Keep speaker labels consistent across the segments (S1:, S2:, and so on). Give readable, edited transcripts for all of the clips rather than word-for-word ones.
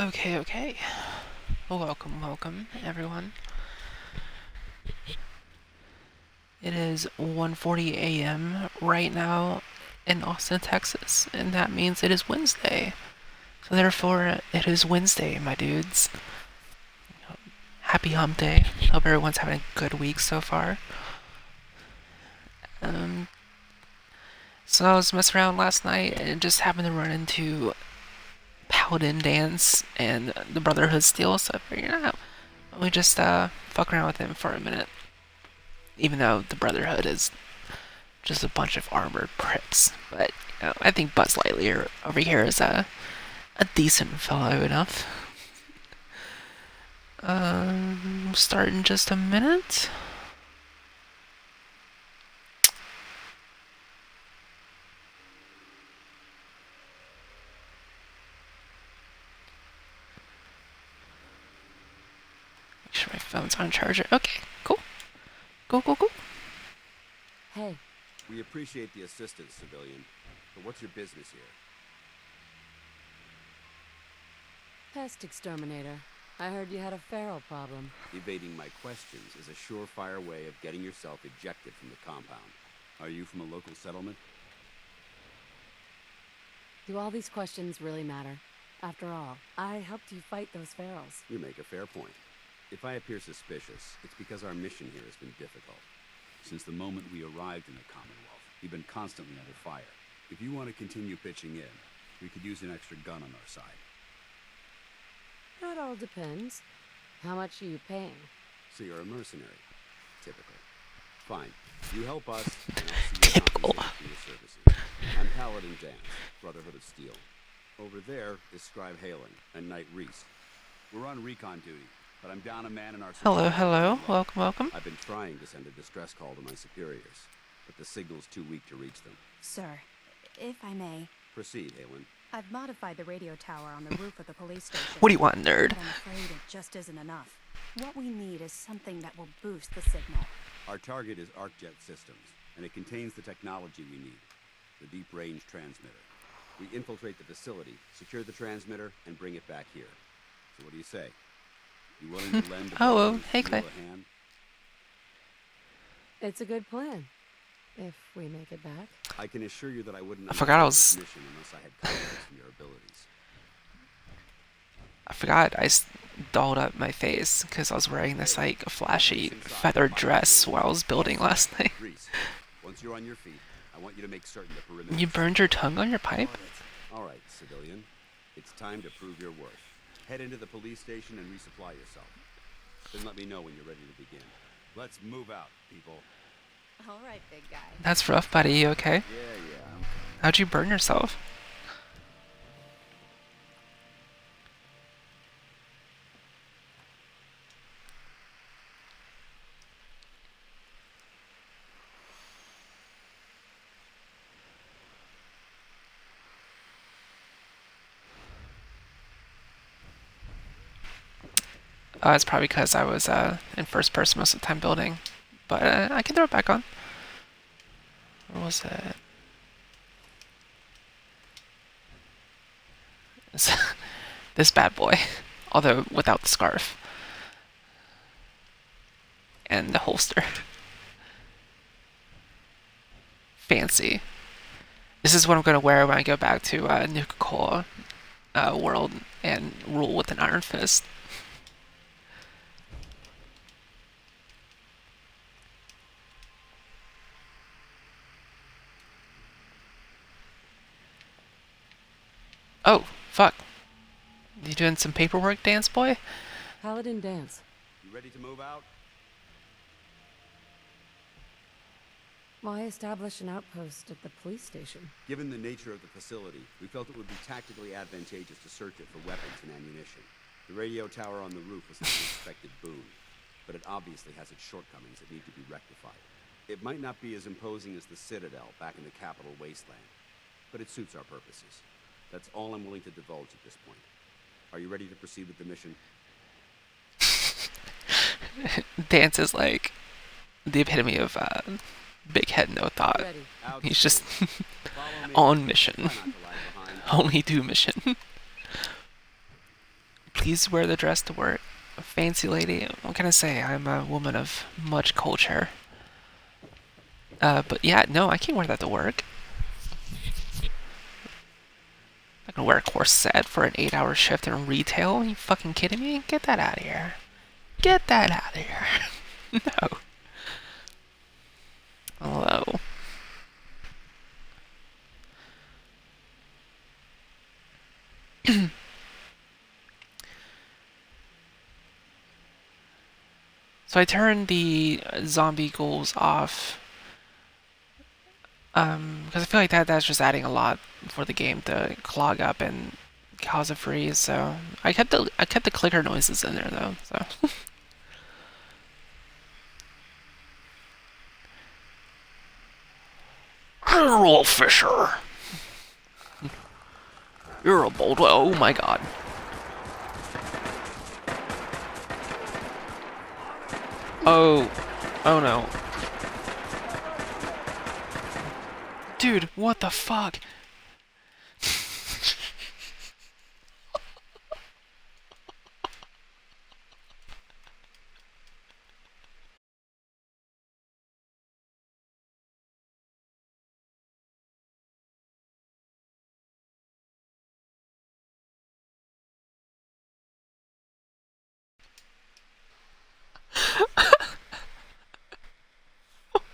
S1: Okay. Welcome, everyone. It is 1:40 a.m. right now in Austin, Texas, and that means it is Wednesday. So therefore, it is Wednesday, my dudes. Happy hump day. Hope everyone's having a good week so far. So I was messing around last night and just happened to run into Paladin Danse and the Brotherhood Steel, so I figured out we just fuck around with him for a minute. Even though the Brotherhood is just a bunch of armored pricks. But, you know, I think Buzz Lightyear over here is a decent fellow enough. Start in just a minute. Make sure my phone's on charger. Okay, cool. Go.
S2: Hey.
S3: We appreciate the assistance, civilian. But what's your business here?
S2: Pest exterminator. I heard you had a feral problem.
S3: Evading my questions is a surefire way of getting yourself ejected from the compound. Are you from a local settlement?
S2: Do all these questions really matter? After all, I helped you fight those ferals.
S3: You make a fair point. If I appear suspicious, it's because our mission here has been difficult. Since the moment we arrived in the Commonwealth, we've been constantly under fire. If you want to continue pitching in, we could use an extra gun on our side.
S2: That all depends. How much are you paying?
S3: So you're a mercenary. Typical. Fine. You help us, and I'll see
S1: Typical.
S3: For your services. I'm Paladin Danse, Brotherhood of Steel. Over there is Scribe Halen and Knight Reese. We're on recon duty, but I'm down a man in our...
S1: Hello. Welcome.
S3: I've been trying to send a distress call to my superiors, but the signal's too weak to reach them.
S4: Sir, if I may.
S3: Proceed, Halen.
S4: I've modified the radio tower on the roof of the police station.
S1: What do you want, nerd?
S4: But I'm afraid it just isn't enough. What we need is something that will boost the signal.
S3: Our target is ArcJet Systems, and it contains the technology we need. The deep-range transmitter. We infiltrate the facility, secure the transmitter, and bring it back here. So what do you say? You willing to lend
S1: hey, Clay.
S3: a hand?
S2: It's a good plan. If we make it back.
S3: I can assure you that I wouldn't
S1: I forgot I was...
S3: this mission unless I had confidence in your abilities.
S1: I forgot I dolled up my face because I was wearing this like flashy feathered dress while I was building last night.
S3: Once you're on your feet, I want you to make certain the perimeter.
S1: You burned your tongue on your pipe?
S3: All right, civilian. It's time to prove your worth. Head into the police station and resupply yourself. Then let me know when you're ready to begin. Let's move out, people.
S4: All right, big guy.
S1: That's rough, buddy. You okay?
S3: Yeah.
S1: How'd you burn yourself? It's probably because I was in first person most of the time building. But I can throw it back on. What was it? This bad boy. Although without the scarf. And the holster. Fancy. This is what I'm going to wear when I go back to Nuka-Cola world and rule with an iron fist. Oh, fuck. You doing some paperwork, Dance Boy?
S2: Paladin Danse.
S3: You ready to move out?
S2: Why establish an outpost at the police station?
S3: Given the nature of the facility, we felt it would be tactically advantageous to search it for weapons and ammunition. The radio tower on the roof was an unexpected boon, but it obviously has its shortcomings that need to be rectified. It might not be as imposing as the Citadel back in the capital wasteland, but it suits our purposes. That's all I'm willing to divulge at this point. Are you ready to proceed with the mission?
S1: Dance is like the epitome of big head, no thought.
S2: Ready.
S1: He's just on mission. Only do mission. please wear the dress to work. A fancy lady. What can I say? I'm a woman of much culture. But yeah, no, I can't wear that to work. I'm not gonna wear a corset for an 8-hour shift in retail. Are you fucking kidding me? Get that out of here. Get that out of here. No. Hello. So I turned the zombie ghouls off. Because I feel like that's just adding a lot for the game to clog up and cause a freeze. So I kept the clicker noises in there though. So General Fisher, you're a bold. Oh my god. Oh no. Dude, what the fuck?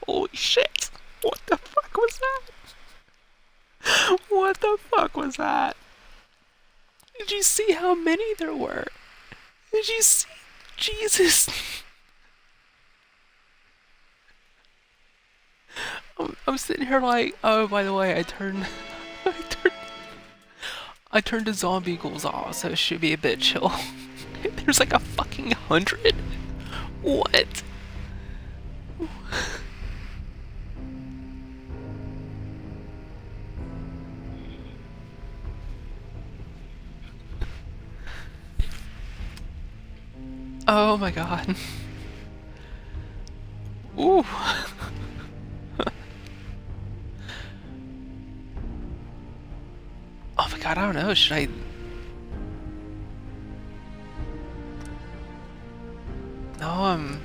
S1: Holy shit. What the fuck was that? What the fuck was that? Did you see how many there were? Did you see? Jesus. I'm sitting here like, oh, by the way, I turned the zombie ghouls off, so it should be a bit chill. There's like a fucking 100. What? Oh my god. Ooh. Oh my god, I don't know, should I... No,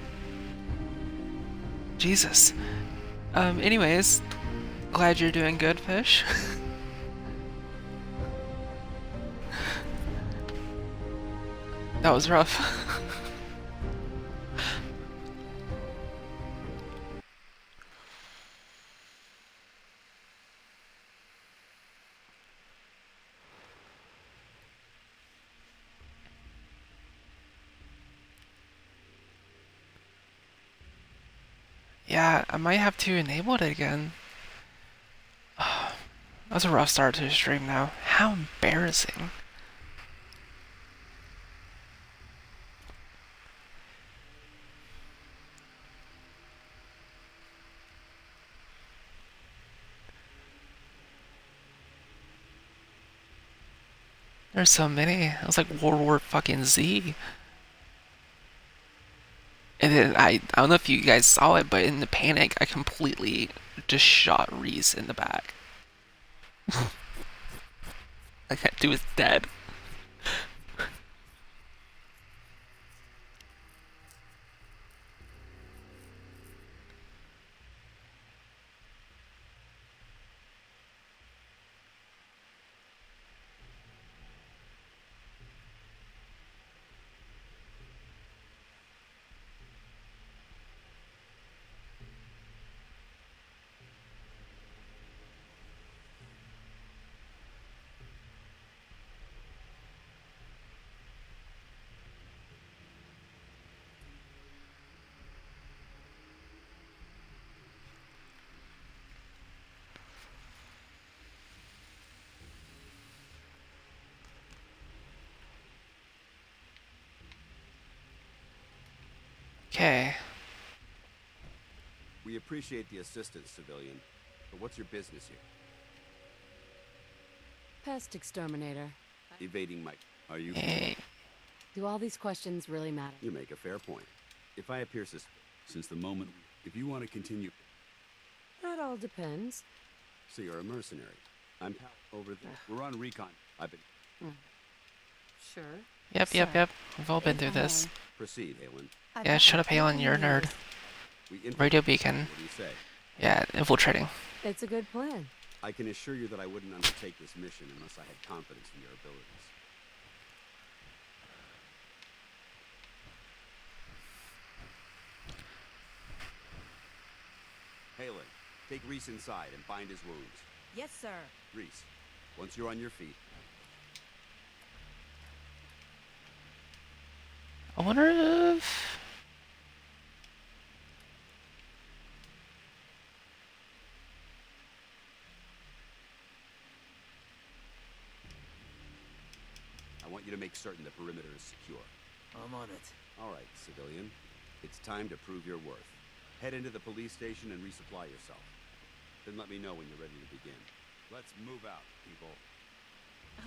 S1: Jesus. Anyways, glad you're doing good, Fish. That was rough. Yeah, I might have to enable it again. That was a rough start to the stream now. How embarrassing. There's so many. It was like World War fucking Z. And then I don't know if you guys saw it, but in the panic, I completely just shot Reese in the back. Like that dude was dead. Okay.
S3: We appreciate the assistance, civilian. But what's your business here?
S2: Pest exterminator.
S3: Evading my... Are you...
S1: Hey.
S2: Do all these questions really matter?
S3: You make a fair point. If I appear since the moment... If you want to continue...
S2: That all depends.
S3: So you're a mercenary. I'm over there. We're on recon. I've been...
S2: Sure.
S1: Yep, yep,
S2: So,
S1: yep. We've all been through this.
S3: Proceed, Halen.
S2: I
S1: Yeah,
S2: bet
S1: shut
S2: with
S1: up, Halen.
S2: everything
S1: You're a
S2: you
S1: nerd.
S2: need,
S3: We
S1: Radio
S3: infiltrate the
S1: beacon.
S3: city. What do you say?
S1: Yeah, infiltrating.
S2: It's a good plan.
S3: I can assure you that I wouldn't undertake this mission unless I had confidence in your abilities. Halen, take Reese inside and bind his wounds.
S4: Yes, sir.
S3: Reese, once you're on your feet,
S1: I wonder if...
S3: I want you to make certain the perimeter is secure.
S5: I'm on it.
S3: All right, civilian. It's time to prove your worth. Head into the police station and resupply yourself. Then let me know when you're ready to begin. Let's move out, people.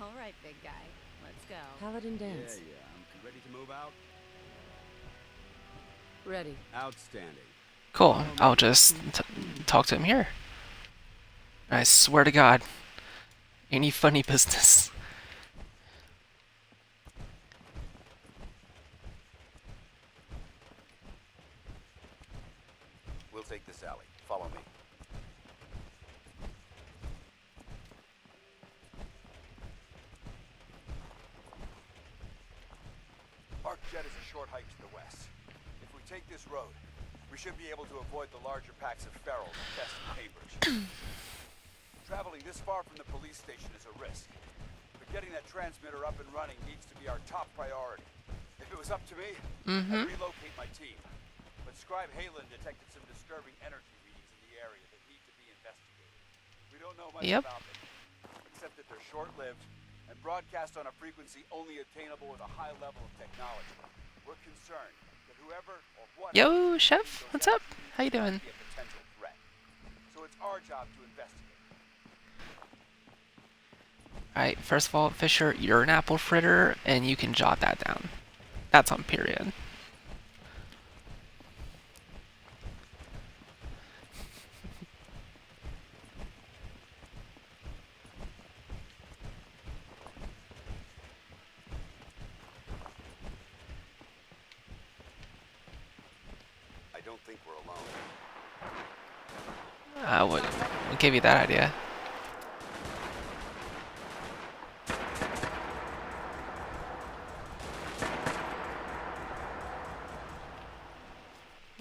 S4: All right, big guy. Let's go.
S2: Paladin Danse.
S3: Yeah. You ready to move out?
S2: Ready.
S3: Outstanding.
S1: Cool. I'll just talk to him here. I swear to God. Any funny business.
S3: We'll take this alley. Follow me.
S6: Arcjet is a short hike to the west. If we take this road, we should be able to avoid the larger packs of ferals infesting Cambridge. Traveling this far from the police station is a risk, but getting that transmitter up and running needs to be our top priority. If it was up to me, I'd relocate my team. But Scribe Halen detected some disturbing energy readings in the area that need to be investigated. We don't know much about them, except that they're short-lived and broadcast on a frequency only attainable with a high level of technology. We're concerned that whoever or what
S1: Yo, chef. What's up? How you doing?
S6: be a potential threat. So it's our job to investigate.
S1: Alright, first of all, Fisher, you're an apple fritter, and you can jot that down. That's on period.
S3: I don't think we're alone.
S1: What gave you that idea?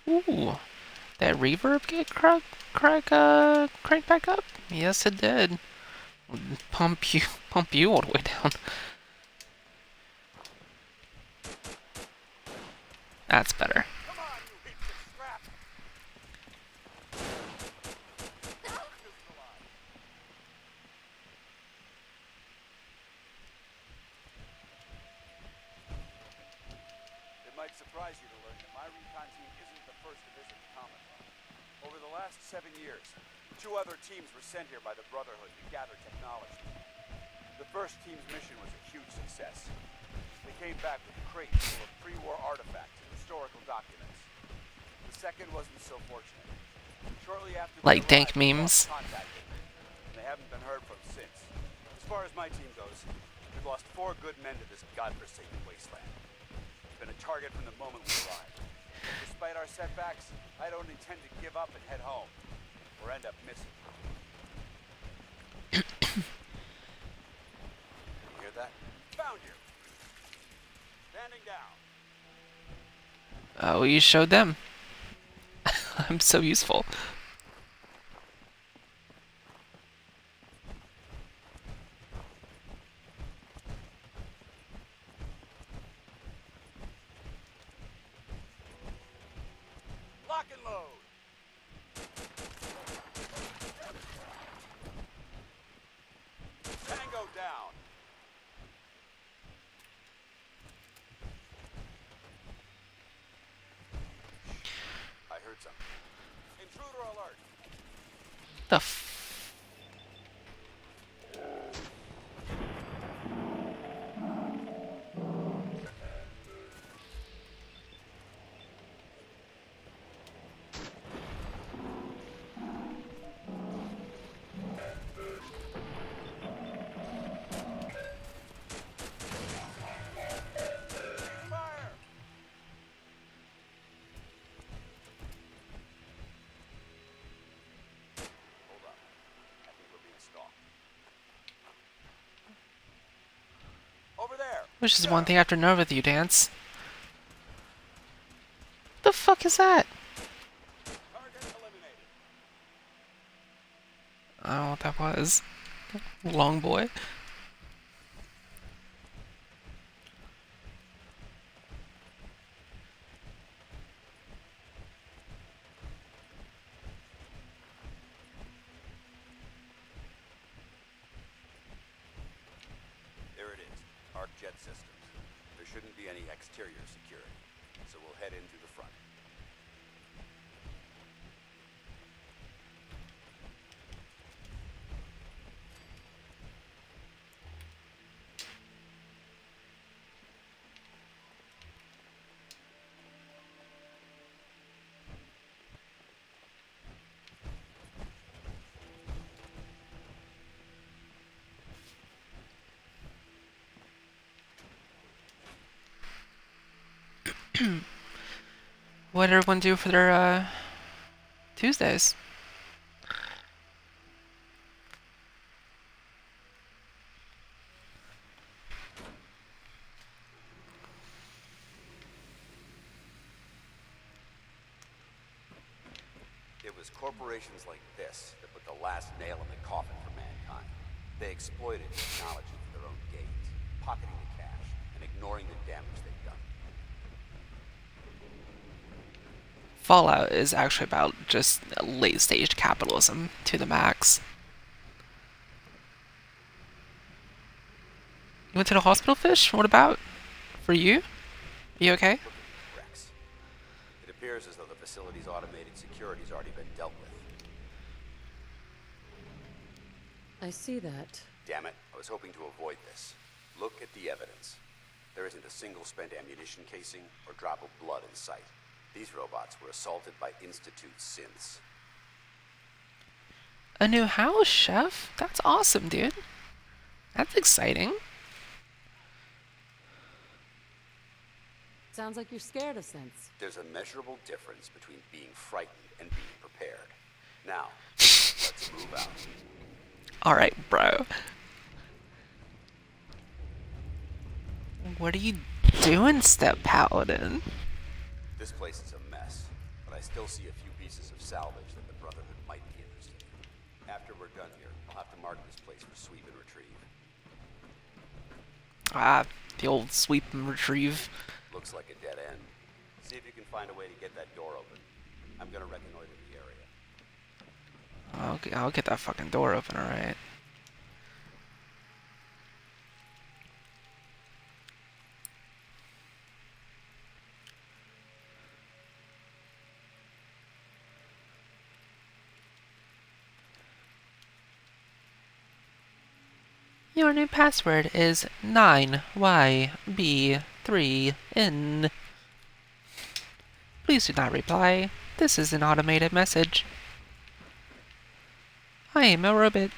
S1: Ooh, that reverb get cranked back up? Yes, it did. Pump you all the way down. That's better.
S6: Come on, you heaps of scrap! It might surprise you to learn that my recon team isn't the first to visit the Common Room. Over the last 7 years, 2 other teams were sent here by the Brotherhood to gather technology. The first team's mission was a huge success. They came back with crates full of pre-war artifacts and historical documents. The second wasn't so fortunate. Shortly after they
S1: Like dank
S6: arrived, we
S1: memes?
S6: lost contact with them, and they haven't been heard from since. As far as my team goes, we've lost 4 good men to this godforsaken wasteland. It's been a target from the moment we arrived. Despite our setbacks, I don't intend to give up and head home, or end up missing. You hear that? Found you! Standing down.
S1: Oh, you showed them. I'm so useful.
S6: Lock and load! Tango down! I heard something. Intruder alert!
S1: The f... Which is one thing after another with you, Dance. The fuck is that? I don't know what that was. Long boy.
S3: There it is. Arc jet systems. There shouldn't be any exterior security, so we'll head in through the front.
S1: What did everyone do for their Tuesdays?
S3: It was corporations like this that put the last nail in the coffin for mankind. They exploited technology for their own gains, pocketing the cash and ignoring the damage they've done.
S1: Fallout is actually about just late-stage capitalism to the max. You went to the hospital, Fish? What about? For you? You okay?
S3: Rex. It appears as though the facility's automated security's already been dealt with.
S2: I see that.
S3: Damn it, I was hoping to avoid this. Look at the evidence. There isn't a single spent ammunition casing or drop of blood in sight. These robots were assaulted by Institute synths.
S1: A new house, Chef? That's awesome, dude. That's exciting.
S2: Sounds like you're scared of synths.
S3: There's a measurable difference between being frightened and being prepared. Now, let's move out.
S1: Alright, bro. What are you doing, Step Paladin?
S3: This place is a mess, but I still see a few pieces of salvage that the Brotherhood might be interested in. After we're done here, I'll have to mark this place for sweep and retrieve.
S1: Ah, the old sweep and retrieve.
S3: Looks like a dead end. See if you can find a way to get that door open. I'm gonna reconnoiter the area.
S1: I'll get that fucking door open, alright. Your new password is 9YB3N. Please do not reply. This is an automated message. I am a robot.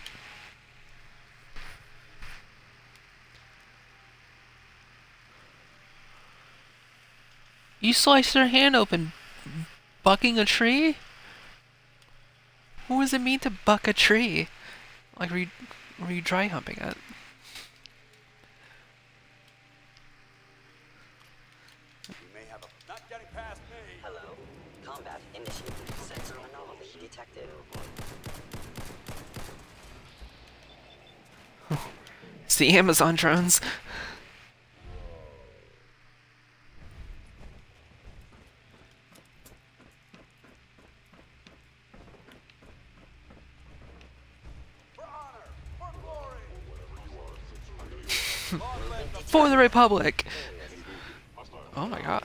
S1: You sliced your hand open, bucking a tree? What does it mean to buck a tree? Like, were you dry humping it?
S3: You may have a... Not getting past me!
S5: Hello. Combat initiated. Sensor anomaly detected.
S1: It's the Amazon drones. For the Republic! Oh my god.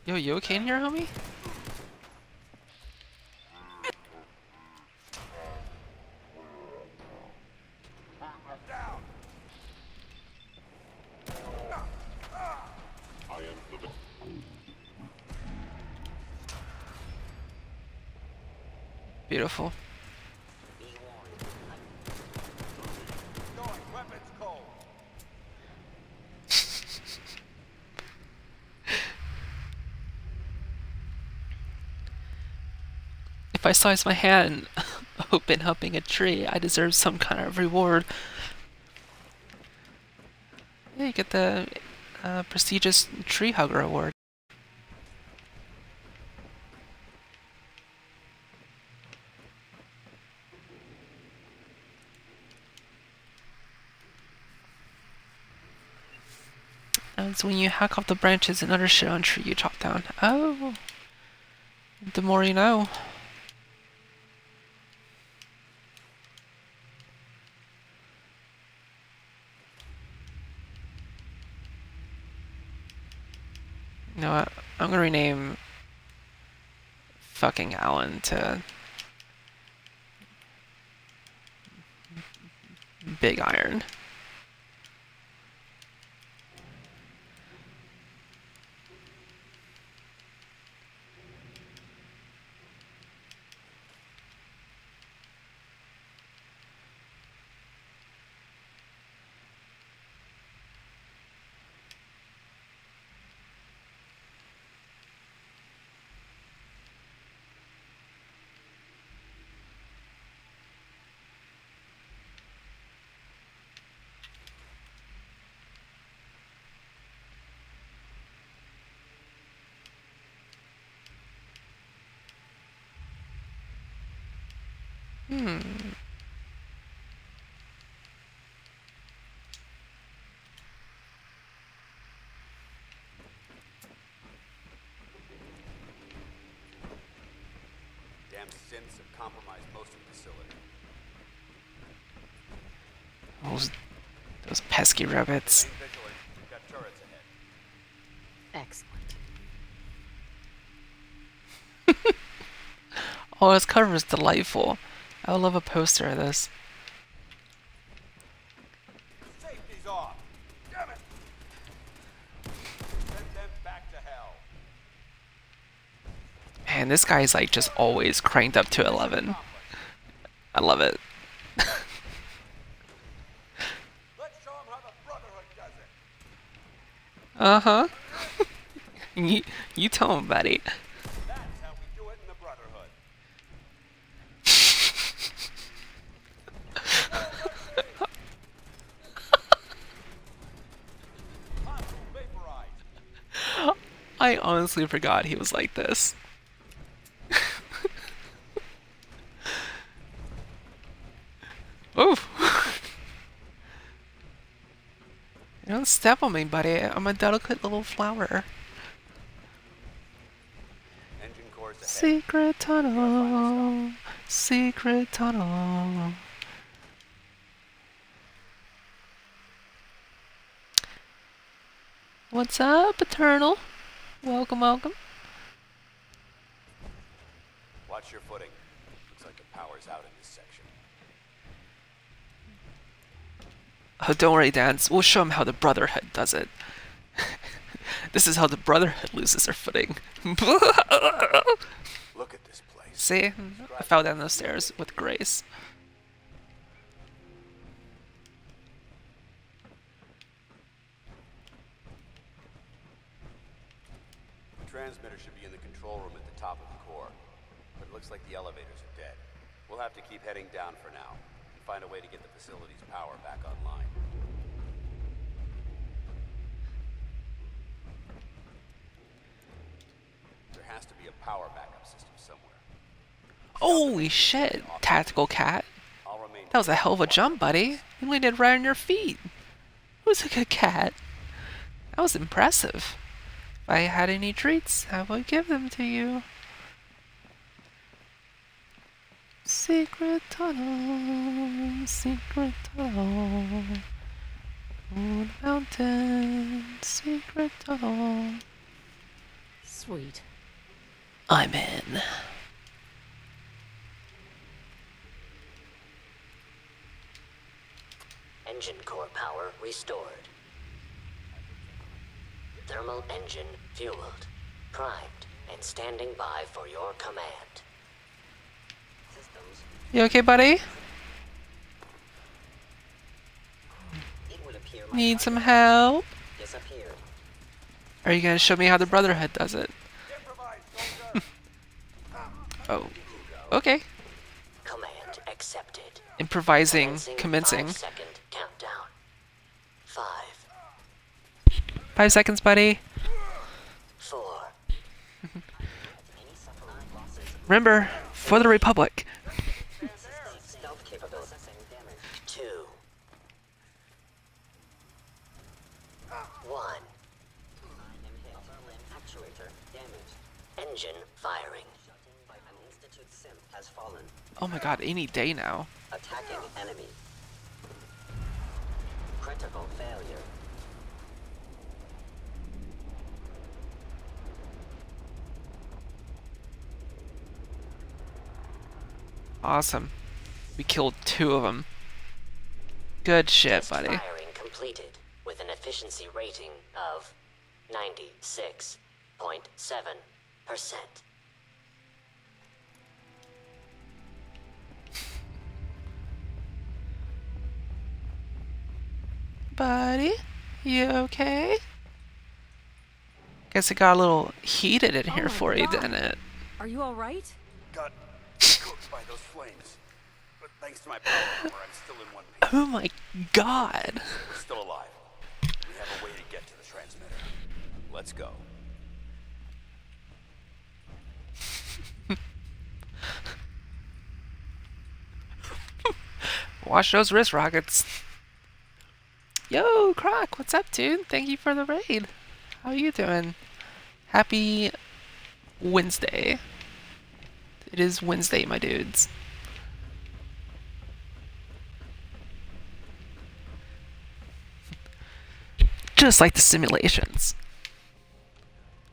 S1: Yo, you okay in here, homie? Beautiful.
S6: Going, weapons cold.
S1: If I slice my hand open humping a tree, I deserve some kind of reward. Yeah, you get the prestigious Tree Hugger Award. That's when you hack off the branches and other shit on tree you chop down. Oh, the more you know. You know what? I'm gonna rename fucking Alan to Big Iron.
S3: Damn synths have compromised most of the facility.
S1: Those pesky rabbits.
S3: Remain vigilant. We've got turrets ahead.
S2: Excellent.
S1: Oh, this cover is delightful. I would love a poster of this.
S6: Safety's off. Damn it. Send them back to hell.
S1: Man, this guy's like just always cranked up to 11. I love it.
S6: Let's show them how the Brotherhood does it.
S1: Uh-huh. you tell him, buddy.
S6: That's how we do it in the Brotherhood. Hostile vaporized.
S1: I honestly forgot he was like this. Oof. Don't step on me, buddy. I'm a delicate little flower.
S3: Engine cores ahead.
S1: Secret tunnel. Secret tunnel. What's up, Eternal? Welcome, welcome.
S3: Watch your footing. Looks like the power's out in this section.
S1: Oh, don't worry, Danse. We'll show him how the Brotherhood does it. This is how the Brotherhood loses their footing.
S3: Look at this place.
S1: See? I fell down those stairs with grace.
S3: The transmitter should be in the control room at the top of the core. But it looks like the elevators are dead. We'll have to keep heading down for now and find a way to get the facility's power back online. There has to be a power backup system somewhere.
S1: Holy shit, Tactical Cat.
S3: I'll remain.
S1: That was a hell of a jump, buddy. You landed right on your feet. Who's a good cat? That was impressive. If I had any treats, I would give them to you. Secret tunnel, secret tunnel. On the mountain, secret tunnel.
S2: Sweet.
S1: I'm in.
S5: Engine core power restored. Thermal engine fueled, primed, and standing by for your command. Systems.
S1: You okay, buddy?
S5: It would appear my
S1: Need some
S5: target
S1: help?
S5: disappeared.
S1: Are you gonna show me how the Brotherhood does it?
S6: Improvise, soldier.
S1: Oh, okay.
S5: Command accepted.
S1: Improvising, commencing.
S5: 5-second countdown. 5,
S1: 5 seconds, buddy.
S5: 4.
S1: Remember, for the Republic.
S5: Stealth capability. 2. 1. Actuator damaged. Engine firing. An Institute sim has fallen.
S1: Oh my god, any day now.
S5: Attacking enemy. Critical failure.
S1: Awesome. We killed 2 of them. Good shit,
S5: Test
S1: buddy.
S5: firing completed with an efficiency rating of 96.7%.
S1: Buddy, you okay? Guess it got a little heated in here
S2: my
S1: for you,
S2: God.
S1: didn't it?
S2: Are you all right?
S6: Got cooked by those flames. But thanks to my power armor, I'm still in one piece.
S1: Oh my god.
S6: We're still alive. We have a way to get to the transmitter. Let's go.
S1: Watch those wrist rockets. Yo, Croc, what's up, dude? Thank you for the raid. How you doing? Happy Wednesday. It is Wednesday, my dudes. Just like the simulations.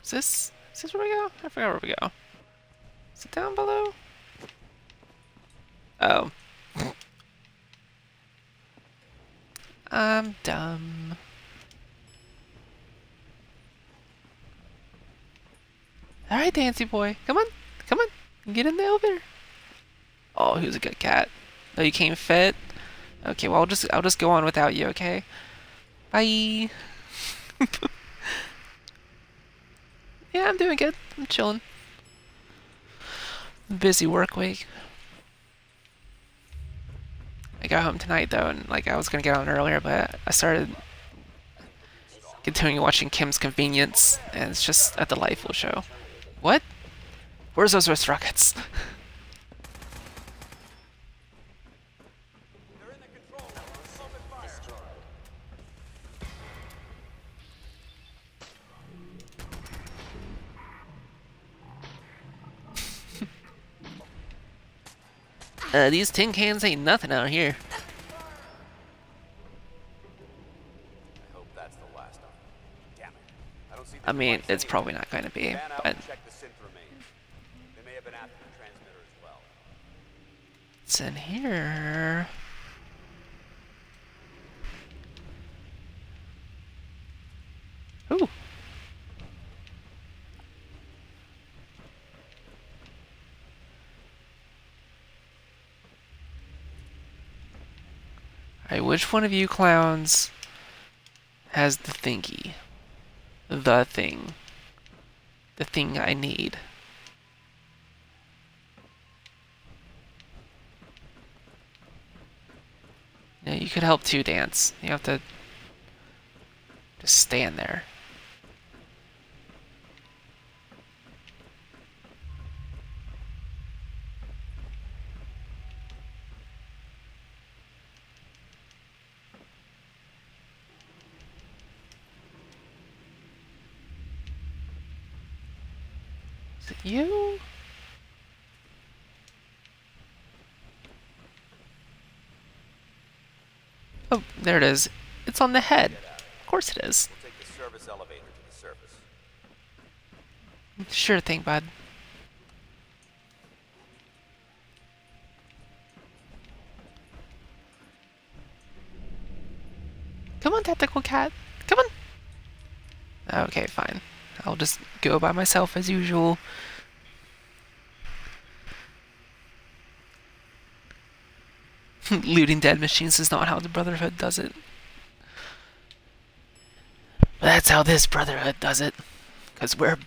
S1: Is this where we go? I forgot where we go. Is it down below? Oh. I'm dumb. Alright, Dancy boy. Come on. Come on. Get in the elevator. Oh, who's a good cat? Oh, you came fit? Okay, well I'll just go on without you, okay? Bye. Yeah, I'm doing good. I'm chilling. Busy work week. I got home tonight though, and like I was gonna get on earlier, but I started continuing watching Kim's Convenience, and it's just a delightful show. What? Where's those wrist rockets? These tin cans ain't nothing out here.
S6: I hope that's the last of them. Damn it. I don't see the
S1: I mean,
S6: device
S1: it's
S6: anywhere.
S1: probably not going to be,
S6: Fan out
S1: but
S6: and check the synth remains. They may have been after the transmitter as well.
S1: it's in here. Ooh. Alright, which one of you clowns has the thingy? The thing. The thing I need. Yeah, you could help too, Dance. You have to just stand there. Is it you? Oh, there it is. It's on the head. Of course it is.
S6: We'll take the service elevator to the surface.
S1: Sure thing, bud. Come on, tactical cat. Come on. Okay, fine. I'll just go by myself as usual. Looting dead machines is not how the Brotherhood does it. But that's how this Brotherhood does it. Because we're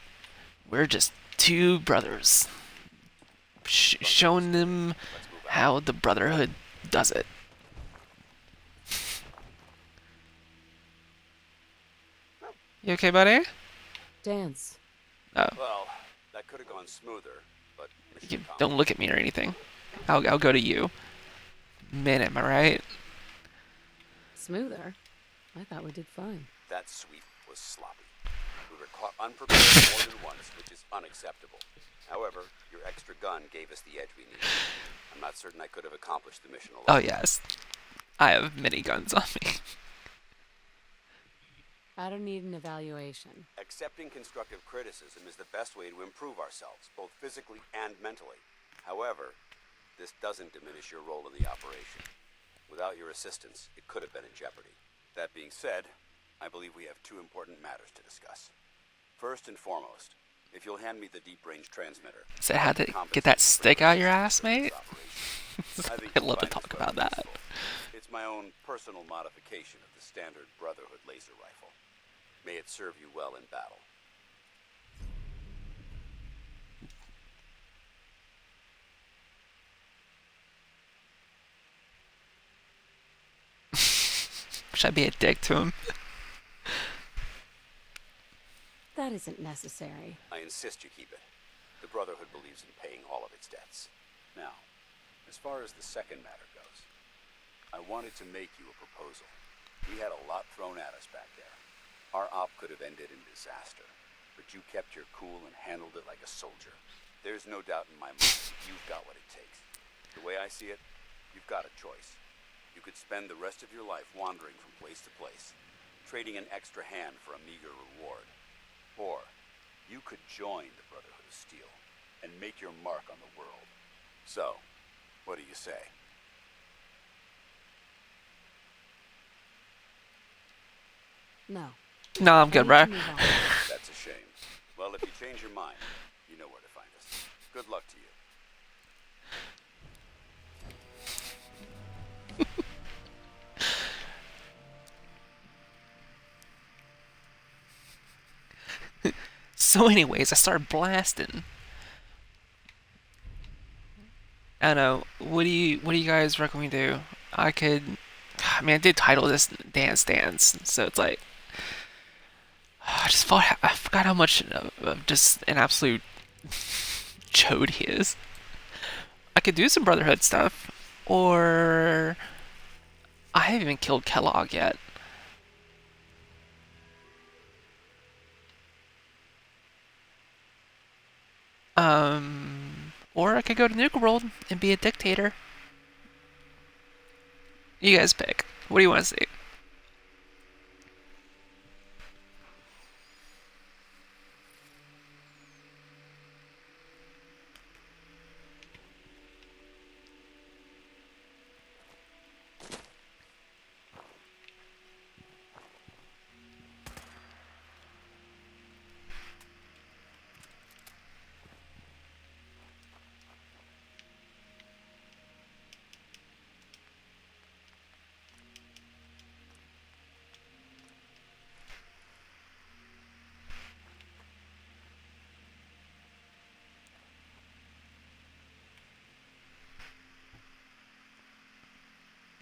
S1: just two brothers. Showing them how the Brotherhood does it. You okay, buddy?
S2: Dance.
S1: Oh,
S3: Well, that could have gone smoother, but mission
S1: don't look at me or anything. I'll go to you. Man, am I right?
S2: Smoother? I thought we did fine.
S3: That sweep was sloppy. We were caught unprepared more than once, which is unacceptable. However, your extra gun gave us the edge we needed. I'm not certain I could have accomplished the mission alone.
S1: Oh, yes. I have many guns on me.
S2: I don't need an evaluation.
S3: Accepting constructive criticism is the best way to improve ourselves, both physically and mentally. However, this doesn't diminish your role in the operation. Without your assistance, it could have been in jeopardy. That being said, I believe we have two important matters to discuss. First and foremost, if you'll hand me the deep-range transmitter...
S1: So how to get that stick out your ass, mate? I'd love to talk about that.
S3: It's my own personal modification of the standard Brotherhood laser rifle. May it serve you well in battle.
S1: Should I be a dick to him?
S2: That isn't necessary.
S3: I insist you keep it. The Brotherhood believes in paying all of its debts. Now, as far as the second matter goes, I wanted to make you a proposal. We had a lot thrown at us back there. Our op could have ended in disaster, but you kept your cool and handled it like a soldier. There's no doubt in my mind that you've got what it takes. The way I see it, you've got a choice. You could spend the rest of your life wandering from place to place, trading an extra hand for a meager reward. Or, you could join the Brotherhood of Steel and make your mark on the world. So, what do you say?
S2: No.
S1: No, I'm good, bro.
S3: That's a shame. Well, if you change your mind, you know where to find us. Good luck to you.
S1: So anyways, I started blasting. I don't know. What do you guys recommend me do? I mean, I did title this Dance, so it's like I forgot how much of just an absolute chode he is. I could do some Brotherhood stuff, or I haven't even killed Kellogg yet. Or I could go to Nuka World and be a dictator. You guys pick. What do you want to see?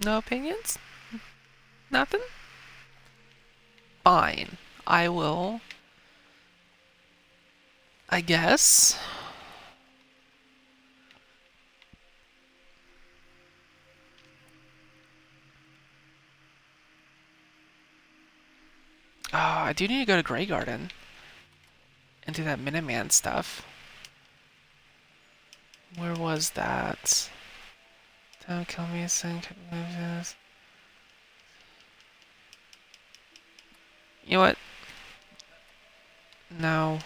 S1: No opinions? Nothing? Fine. I will. I guess. Oh, I do need to go to Grey Garden and do that Minuteman stuff. Where was that? Don't kill me, son. You know what? No.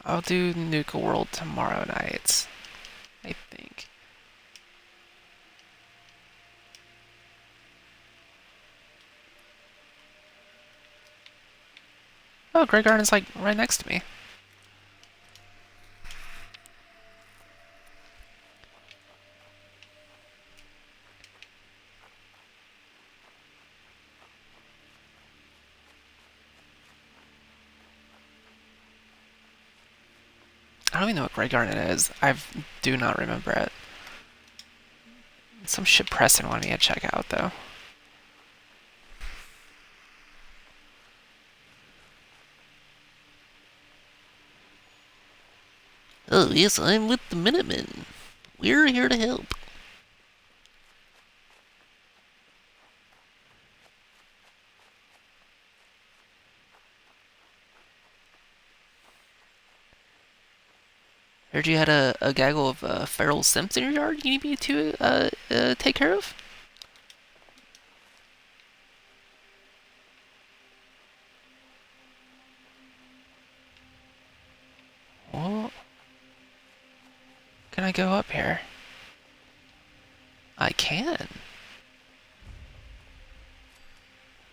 S1: I'll do Nuka World tomorrow night, I think. Oh, Grey Garden's like right next to me. I don't even know what Grey Garden is. I do not remember it. Some shit Preston wanted me to check out, though. Oh, yes, I'm with the Minutemen. We're here to help. Heard you had a gaggle of feral simps in your yard you need me to take care of? Well, can I go up here? I can.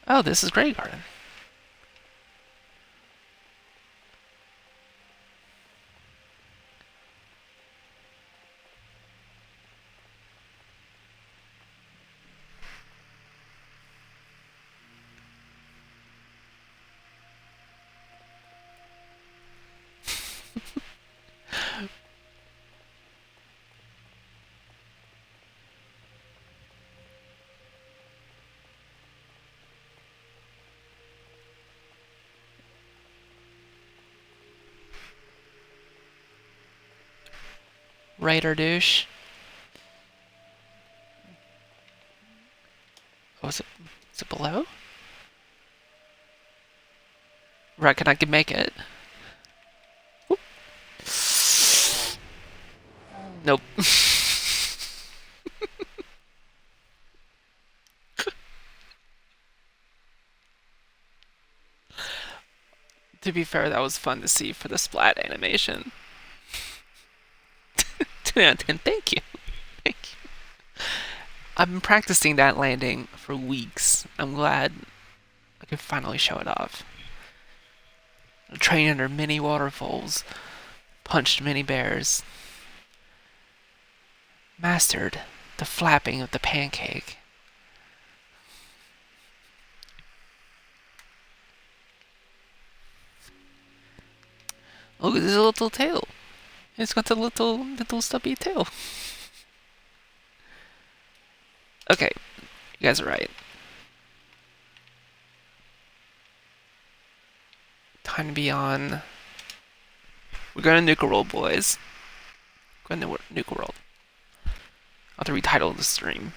S1: Oh, this is Grey Garden. Raider douche. Oh, is it below? Reckon I can make it. Whoop. Nope. To be fair, that was fun to see for the splat animation. 2 out of 10, thank you. Thank you. I've been practicing that landing for weeks. I'm glad I could finally show it off. I trained under many waterfalls, punched many bears, mastered the flapping of the pancake. Look at this little tail. It's got the little stubby tail. Okay, you guys are right. Time to be on. We're going to Nuka World, boys. We're going to Nuka World. I'll have to retitle the stream.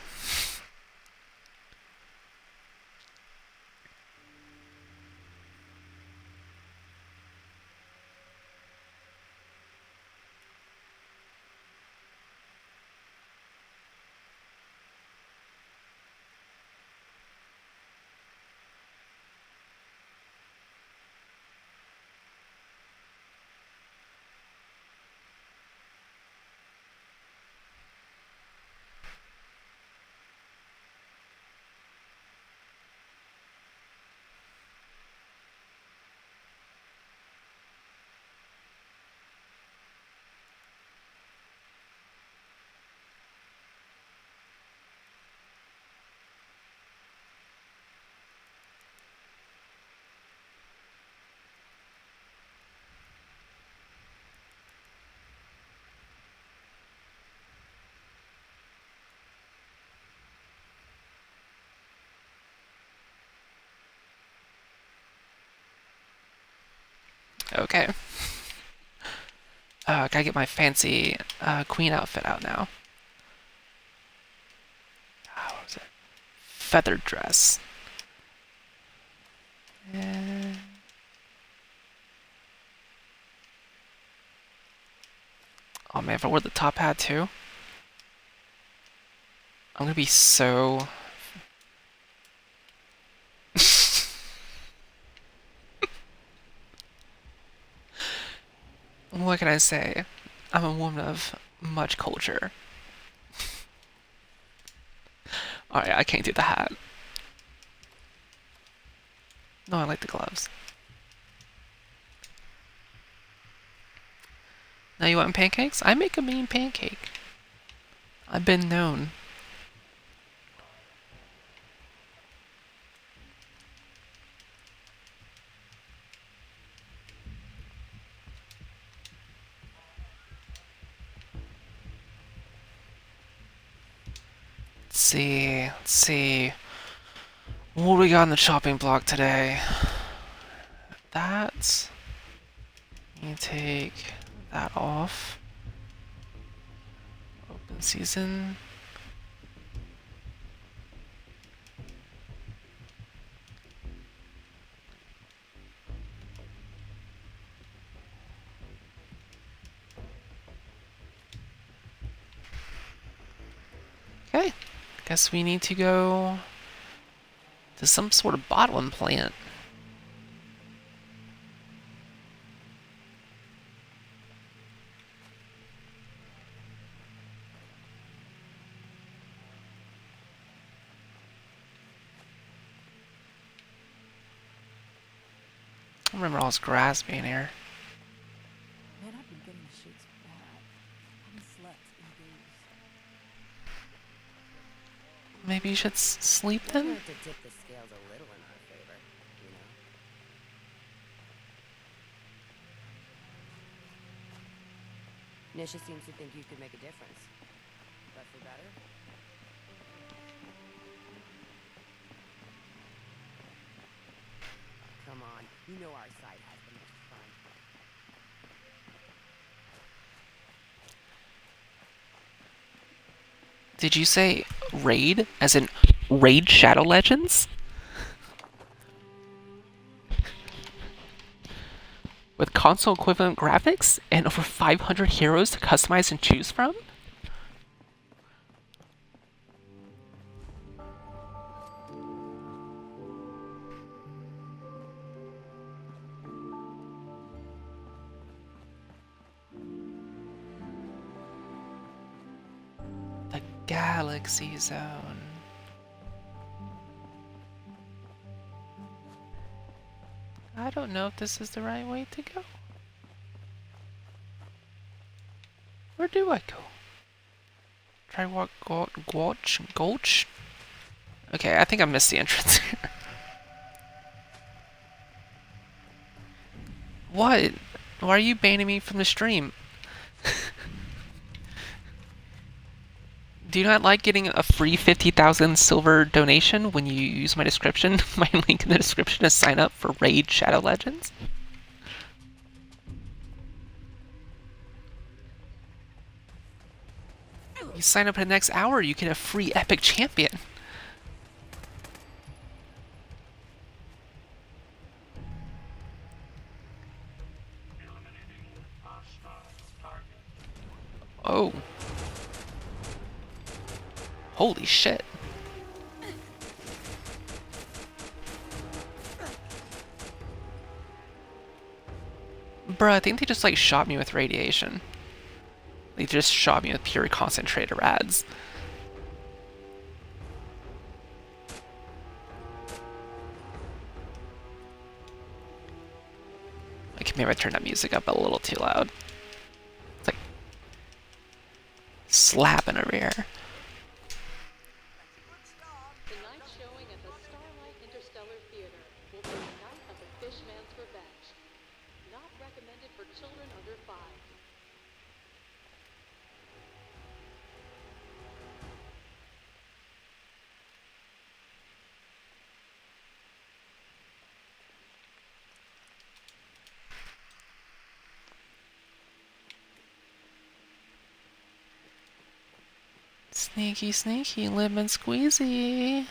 S1: Okay. Gotta get my fancy queen outfit out now. What was it? Feathered dress. And... oh man, if I wore the top hat too, I'm gonna be so... what can I say? I'm a woman of much culture. Alright, I can't do the hat. No, I like the gloves. Now you want pancakes? I make a mean pancake. I've been known. Let's see. What do we got on the chopping block today? That. You take that off. Open season. Okay, guess we need to go to some sort of bottling plant. I remember all this grass being here.
S2: Man, I've been getting the shakes bad. I haven't slept in days.
S1: Maybe you should sleep then?
S5: To tip the scales a little in our favor, you know? Nisha seems to think you could make a difference. But for better? Come on, you know our side has the most fun.
S1: Did you say raid? As in Raid Shadow Legends? With console equivalent graphics and over 500 heroes to customize and choose from? The Galaxy Zone. I don't know if this is the right way to go. Where do I go? Try walk Gulch? Okay, I think I missed the entrance here. What? Why are you banning me from the stream? Do you not like getting a free 50,000 silver donation when you use my description, my link in the description to sign up for Raid Shadow Legends? You sign up in the next hour, you get a free epic champion. Oh. Holy shit. Bruh, I think they just like shot me with radiation. They just shot me with pure concentrator rads. Okay, maybe I turn that music up a little too loud. It's like slapping over here.
S7: Tonight's showing at the Starlight Interstellar Theater will be a night of the Fishman's Revenge. Not recommended for children under 5.
S1: Sneaky, sneaky, lemon squeezy.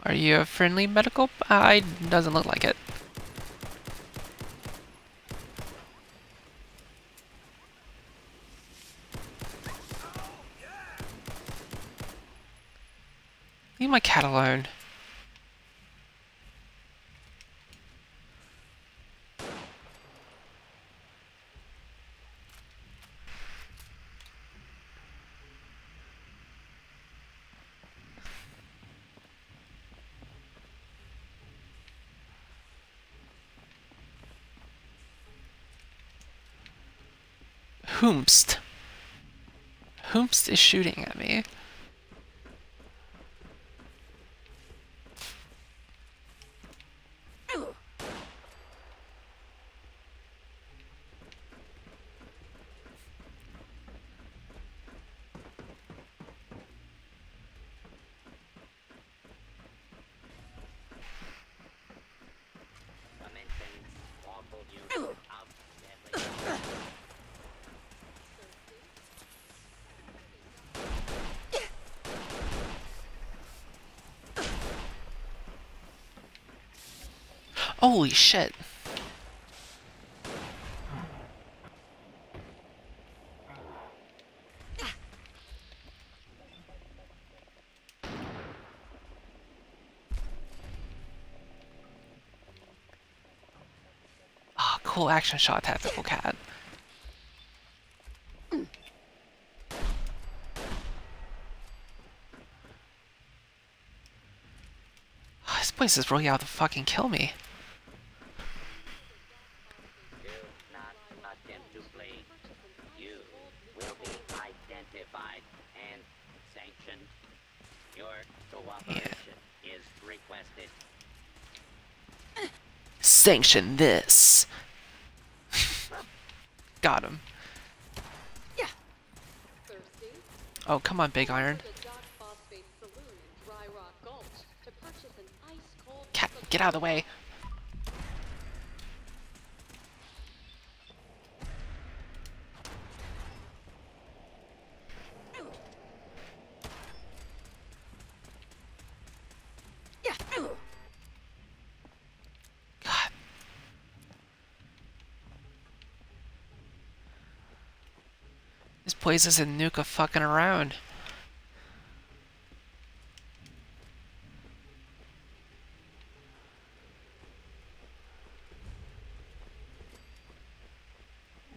S1: Are you a friendly medical? Doesn't look like it. Leave my cat alone. Whomst? Whomst is shooting at me. Holy shit. Ah, cool action shot, tactical cat. This place is really out to fucking kill me.
S5: Do not attempt to flee. You will be identified and sanctioned. Your cooperation is requested.
S1: Sanction this. Got him.
S7: Thirsty?
S1: Oh, come on, Big Iron.
S7: The Doc Phosphate Saloon in Dry Rock Gulch to purchase an ice-cold
S1: Cat, get out of the way. God. This place isn't Nuka fucking around.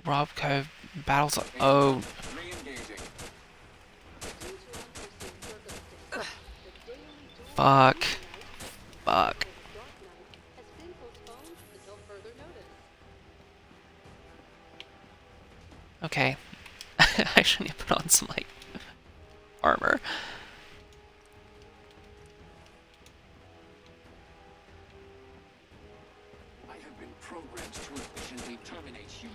S1: Rob Cove battles. Oh, fuck. Fuck.
S7: has been postponed until further notice.
S1: Okay. I actually need to put on some, like, armor.
S8: I have been programmed to efficiently terminate you.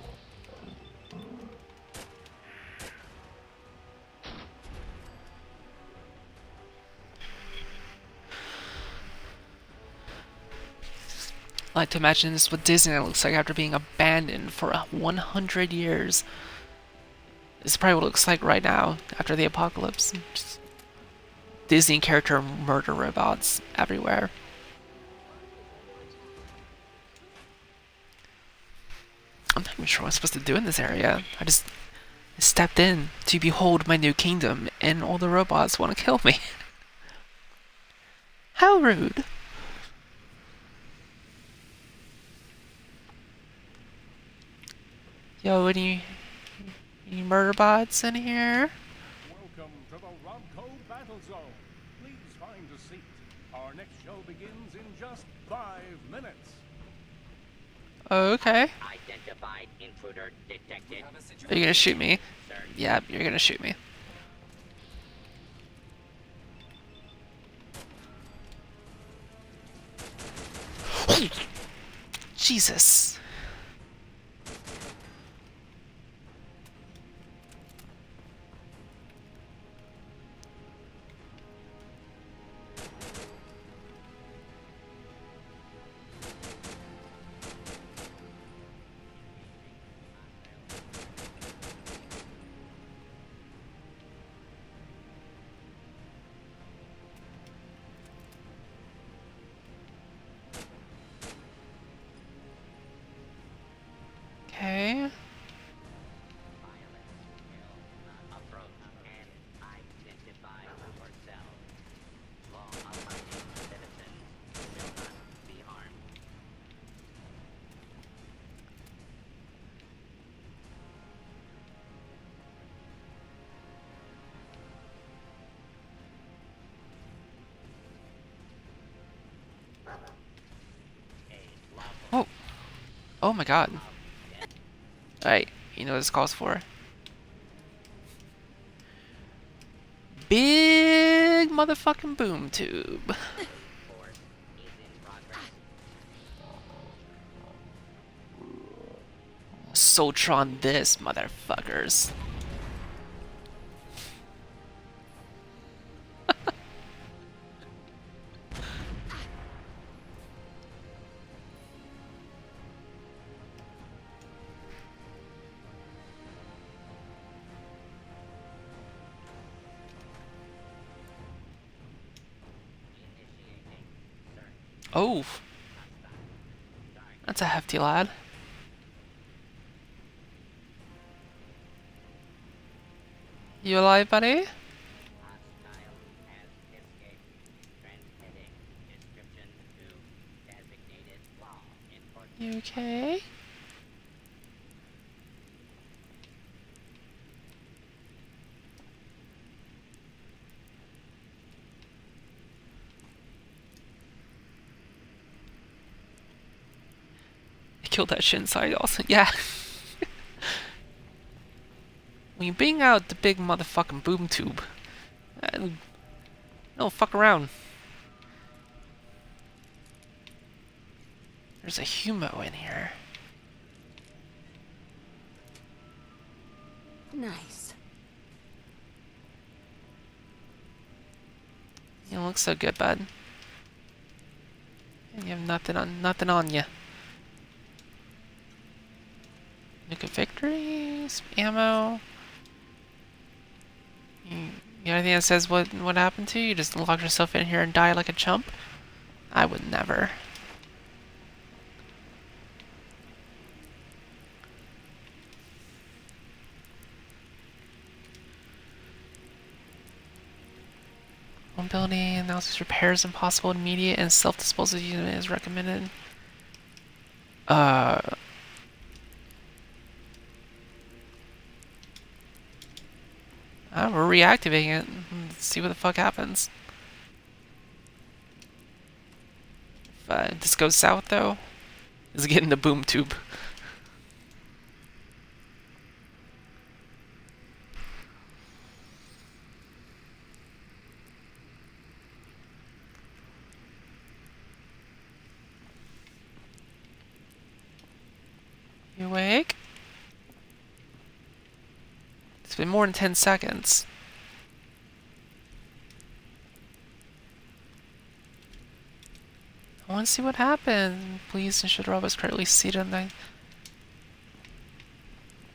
S1: I like to imagine this is what Disneyland looks like after being abandoned for 100 years. This is probably what it looks like right now after the apocalypse. Just Disney character murder robots everywhere. I'm not even sure what I'm supposed to do in this area. I just stepped in to behold my new kingdom, and all the robots want to kill me. How rude. Yo, any murder bots in here?
S9: Welcome to the Robco Battle Zone. Please find a seat. Our next show begins in just 5 minutes.
S1: Oh, okay.
S5: Identified intruder detected.
S1: Are you gonna shoot me?
S5: Sir,
S1: Yeah, you're gonna shoot me. Jesus. Okay.
S5: approach and identify yourself. Law-abiding citizens will not be harmed.
S1: Oh. Oh my god. Alright, you know what this calls for? Big motherfucking boom tube.
S5: Force is in progress.
S1: Soltron this, motherfuckers. Oh. That's a hefty lad. You alive, buddy?
S5: Hostile has escaped. Transmitting. Description to designated law enforcement.
S1: You okay? I killed that shit inside also. Yeah. When you bring out the big motherfucking boom tube, no, fuck around. There's a humo in here.
S2: Nice.
S1: You don't look so good, bud. You have nothing on you. Nuke of victory, some ammo. You got anything that says what happened to you? You just lock yourself in here and die like a chump? I would never. Mobility analysis repairs impossible immediate and self-disposal unit is recommended. We're reactivating it. Let's see what the fuck happens. If this goes south, though, is getting the boom tube. You awake? It's been more than 10 seconds. I want to see what happened. Please ensure the robot is correctly seated on the...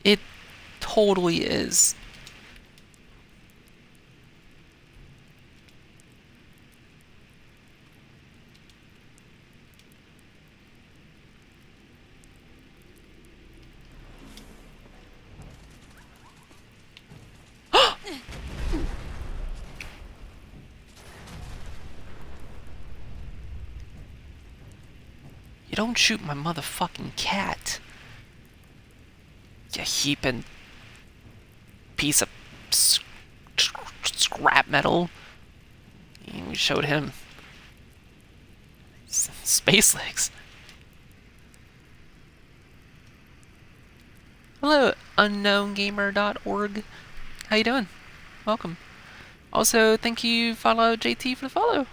S1: It totally is. You don't shoot my motherfucking cat. You heaping piece of scrap metal. And we showed him space legs. Hello, unknowngamer.org. How you doing? Welcome. Also, thank you, follow JT for the follow.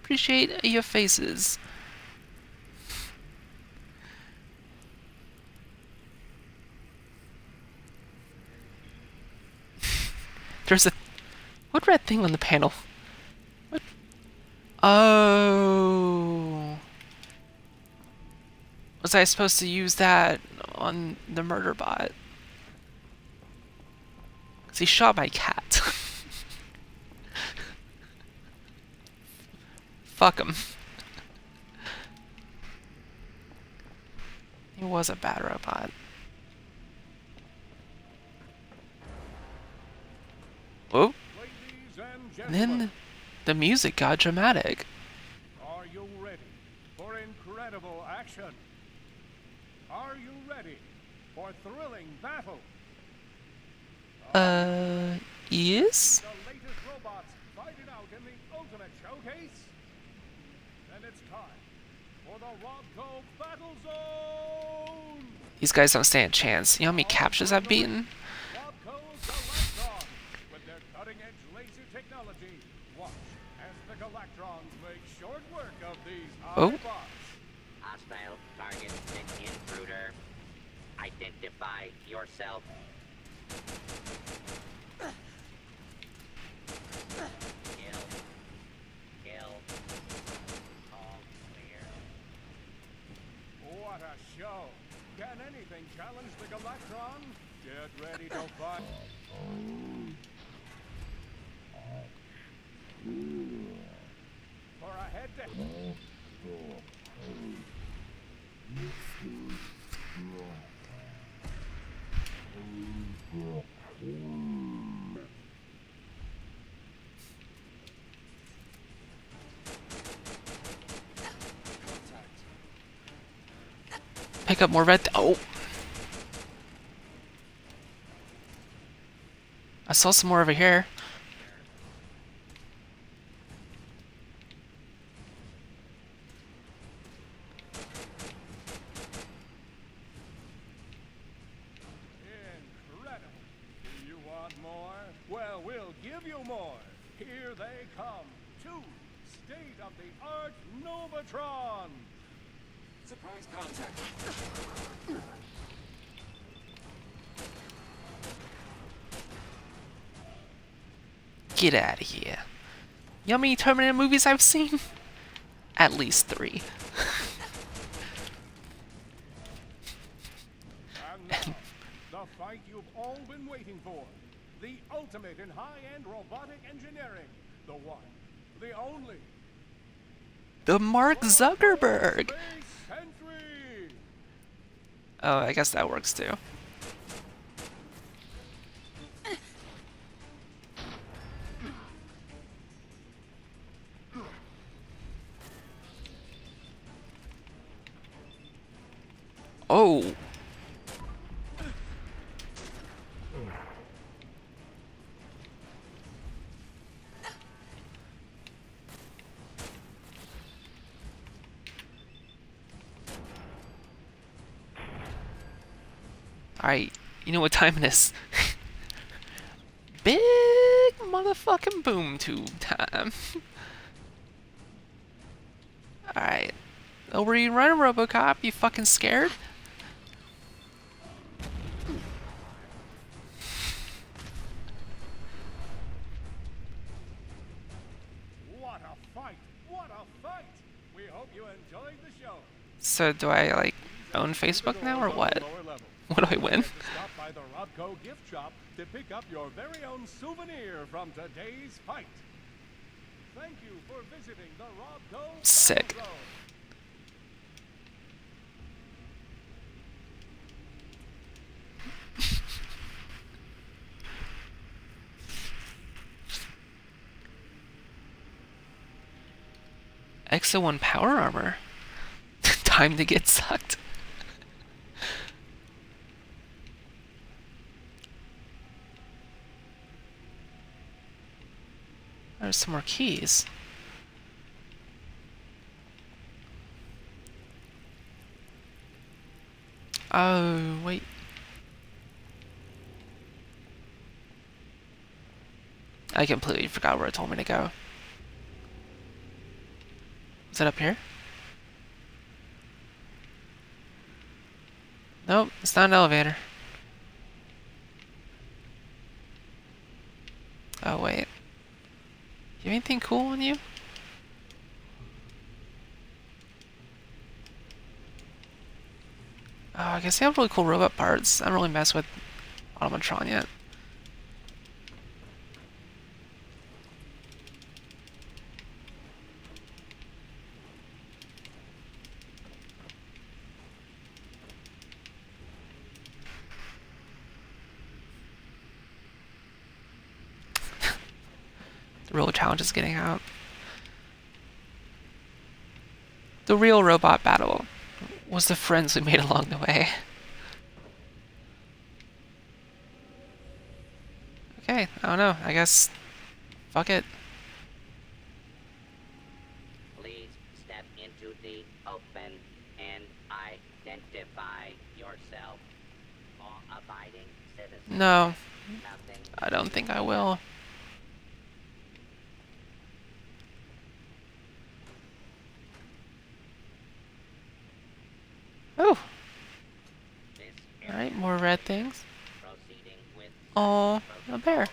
S1: Appreciate your faces. There's a... What red thing on the panel? What? Oh... Was I supposed to use that on the murder bot? Because he shot my cat. Fuck him. He was a bad robot. Whoa. And then the music got dramatic.
S9: Are you ready for incredible action? Are you ready for thrilling battle?
S1: Yes?
S9: The latest robots fighting out in the ultimate showcase? Then it's time for the Robco Battle Zone!
S1: These guys don't stand a chance. You know how many captures I've beaten?
S9: Robco's Galactron, with their cutting-edge laser technology. Watch as the Galactrons make short work of these bots.
S5: Hostile target intruder. Identify yourself. Kill. All clear.
S9: What a show! Can anything challenge the Galactron? Get ready to fight. For a head-to-head.
S1: Pick up more red. Oh! I saw some more over here.
S9: Incredible. Do you want more? Well, we'll give you more. Here they come. 2 state-of-the-art Novatron.
S8: Surprise contact.
S1: Get out of here. You know how many Terminator movies I've seen? At least 3.
S9: And now, the fight you've all been waiting for. The ultimate in high-end robotic engineering. The one, the only.
S1: The Mark Zuckerberg!
S9: Space Sentry!
S1: Oh, I guess that works too. Oh! Alright, you know what time it is. Big motherfucking boom tube time. Alright. Oh, where you running, RoboCop? You fucking scared?
S9: What a fight! What a fight! We hope you enjoyed the show.
S1: So do I, like, own Facebook now, or what? What do I win?
S9: Stop by the Rodco gift shop to pick up your very own souvenir from today's fight. Thank you for visiting the Rodco
S1: Sick.
S9: Battle Zone.
S1: Exo-1 power armor. Time to get sucked. There's some more keys. Oh, wait. I completely forgot where it told me to go. Is it up here? Nope, it's not an elevator. Oh, wait. You have anything cool on you? Oh, I guess they have really cool robot parts. I don't really mess with Automatron yet. The real challenge is getting out. The real robot battle was the friends we made along the way. Okay, I don't know. I guess... fuck it.
S5: Please step into the open and identify yourself. Law-abiding citizens.
S1: No,
S5: Nothing.
S1: I don't think I will. Oh!
S5: This
S1: Alright, more red things.
S5: proceeding with
S1: Oh, a bear.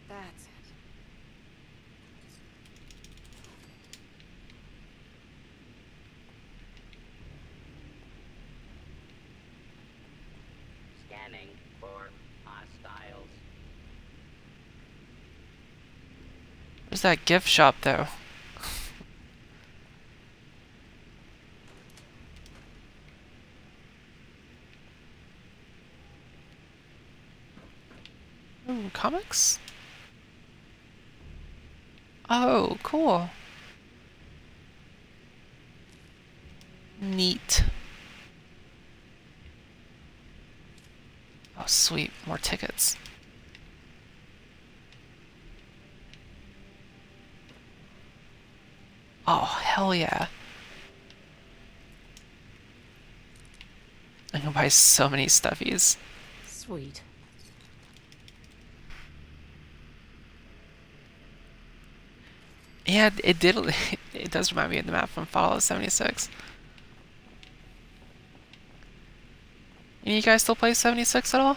S2: That's it.
S1: that gift shop though? Ooh, comics? Oh, cool. Neat. Oh, sweet. More tickets. Oh, hell yeah. I can buy so many stuffies.
S2: Sweet.
S1: Yeah, it did. It does remind me of the map from Fallout 76. Any of you guys still play 76 at all?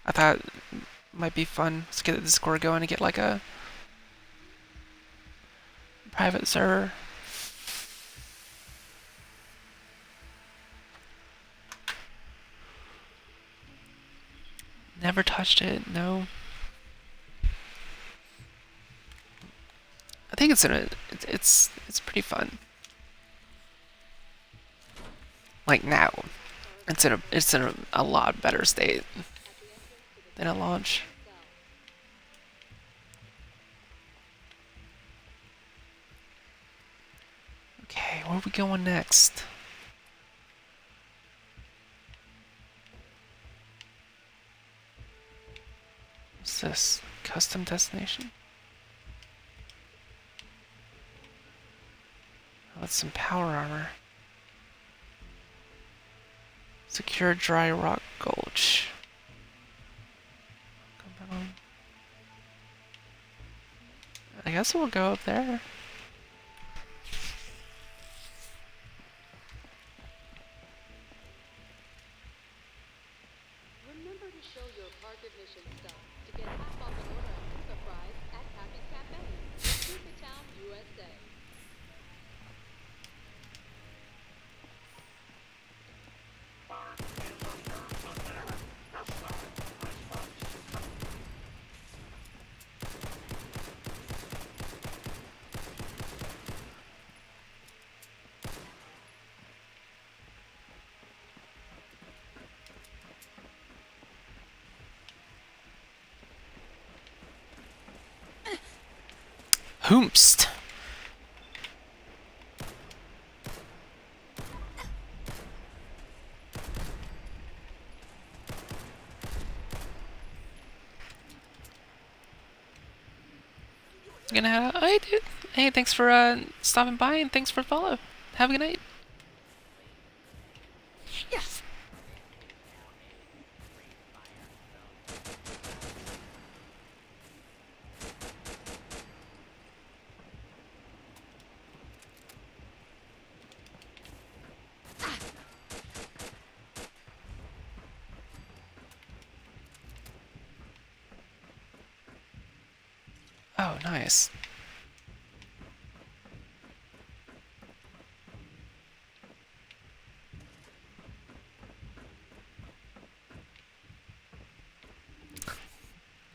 S1: I thought it might be fun. Let's get the Discord going and get like a private server. Never touched it, no. I think it's it's pretty fun. Like now, it's in a lot better state than at launch. Okay, where are we going next? What's this? Custom destination? Oh, that's some power armor. Secure dry rock gulch. I guess we'll go up there.
S7: Remember to show your park admission stuff to get half off an order at Pizza Fries at Happy's Cafe. Pizza Town, USA.
S1: Hoomst. Gonna have. Hey, dude. Hey, thanks for stopping by and thanks for the follow. Have a good night.
S2: Yes.
S1: Oh, nice.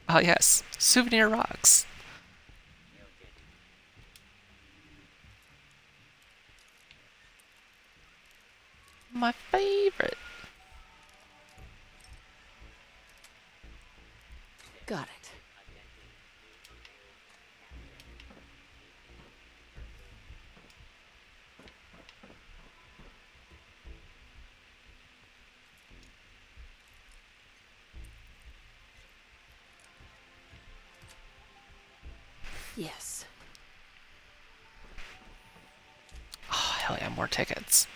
S1: Oh, yes. Souvenir rocks. My favorite.
S2: Got it. Yes.
S1: Oh, hell yeah, more tickets.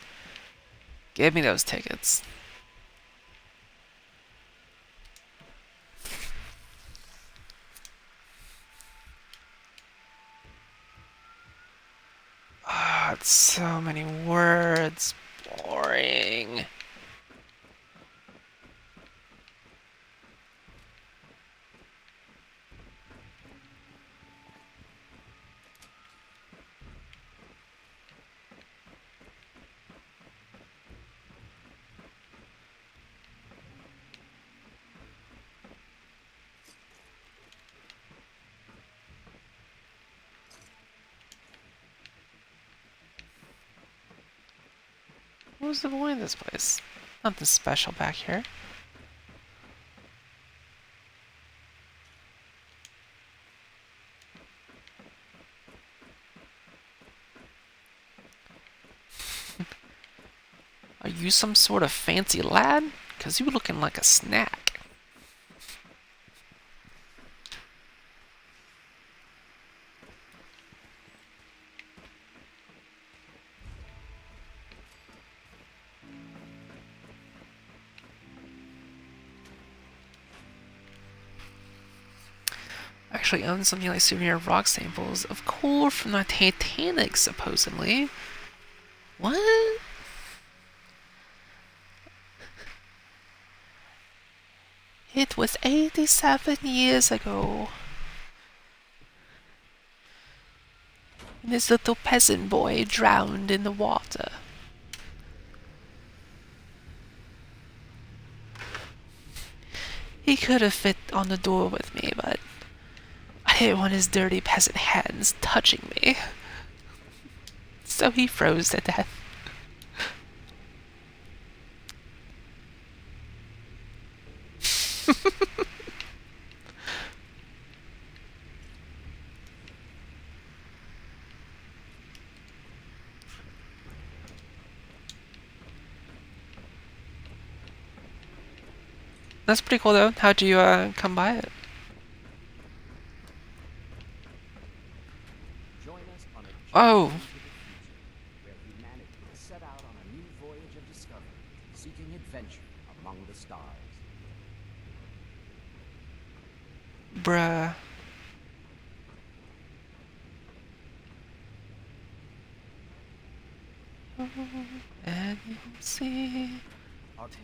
S1: Give me those tickets. Ah, it's so many words. Boring. was the point of this place? Nothing special back here. Are you some sort of fancy lad? 'Cause you looking like a snack. I actually own something like souvenir rock samples of coal from the Titanic, supposedly. What? It was 87 years ago. And this little peasant boy drowned in the water. He could have fit on the door with me, but I didn't want his dirty peasant hands touching me. So he froze to death. That's pretty cool though. How'd you come by it?
S10: Join us on a
S1: Oh,
S10: journey into the future, where humanity will set out on a new voyage of discovery, seeking adventure among the stars.
S1: bruh. And you see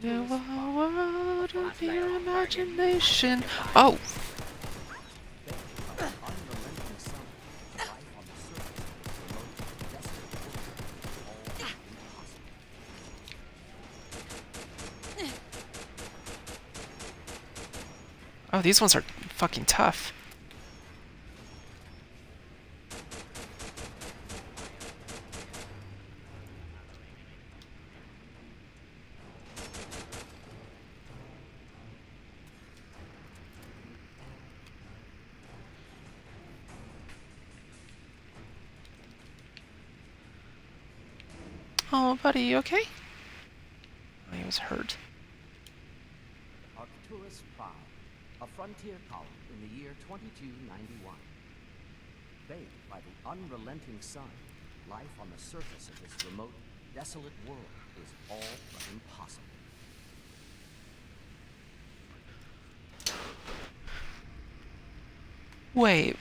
S1: to a world of your imagination. Oh, oh, these ones are fucking tough. Oh, buddy, you okay? Oh, he was hurt.
S10: Arcturus Prime, a frontier colony in the year 2291. Baked by the unrelenting sun, life on the surface of this remote, desolate world is all but impossible.
S1: Wait,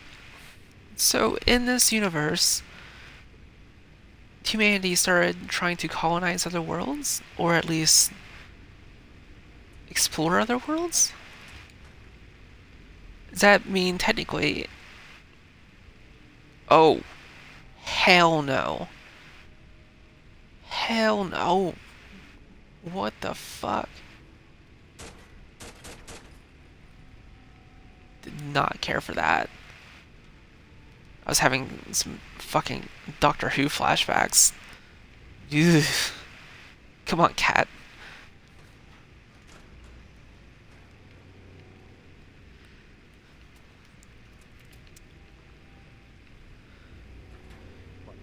S1: so in this universe, humanity started trying to colonize other worlds? Or at least explore other worlds? Does that mean technically... Oh, hell no. Hell no. What the fuck? Did not care for that. I was having some fucking Doctor Who flashbacks. Ugh. Come on, cat.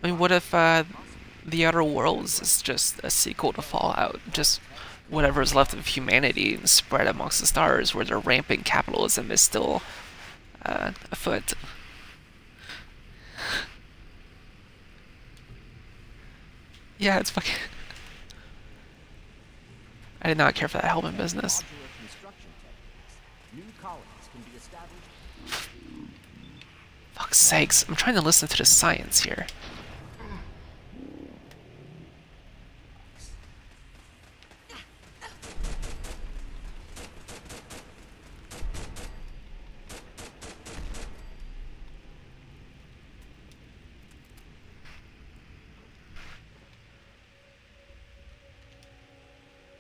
S1: I mean, what if The Outer Worlds is just a sequel to Fallout? Just whatever's left of humanity spread amongst the stars, where their rampant capitalism is still afoot. Yeah, it's fucking... I did not care for that helmet business.
S10: Modular construction techniques, new colonies can be established.
S1: Fuck's sakes, I'm trying to listen to the science here.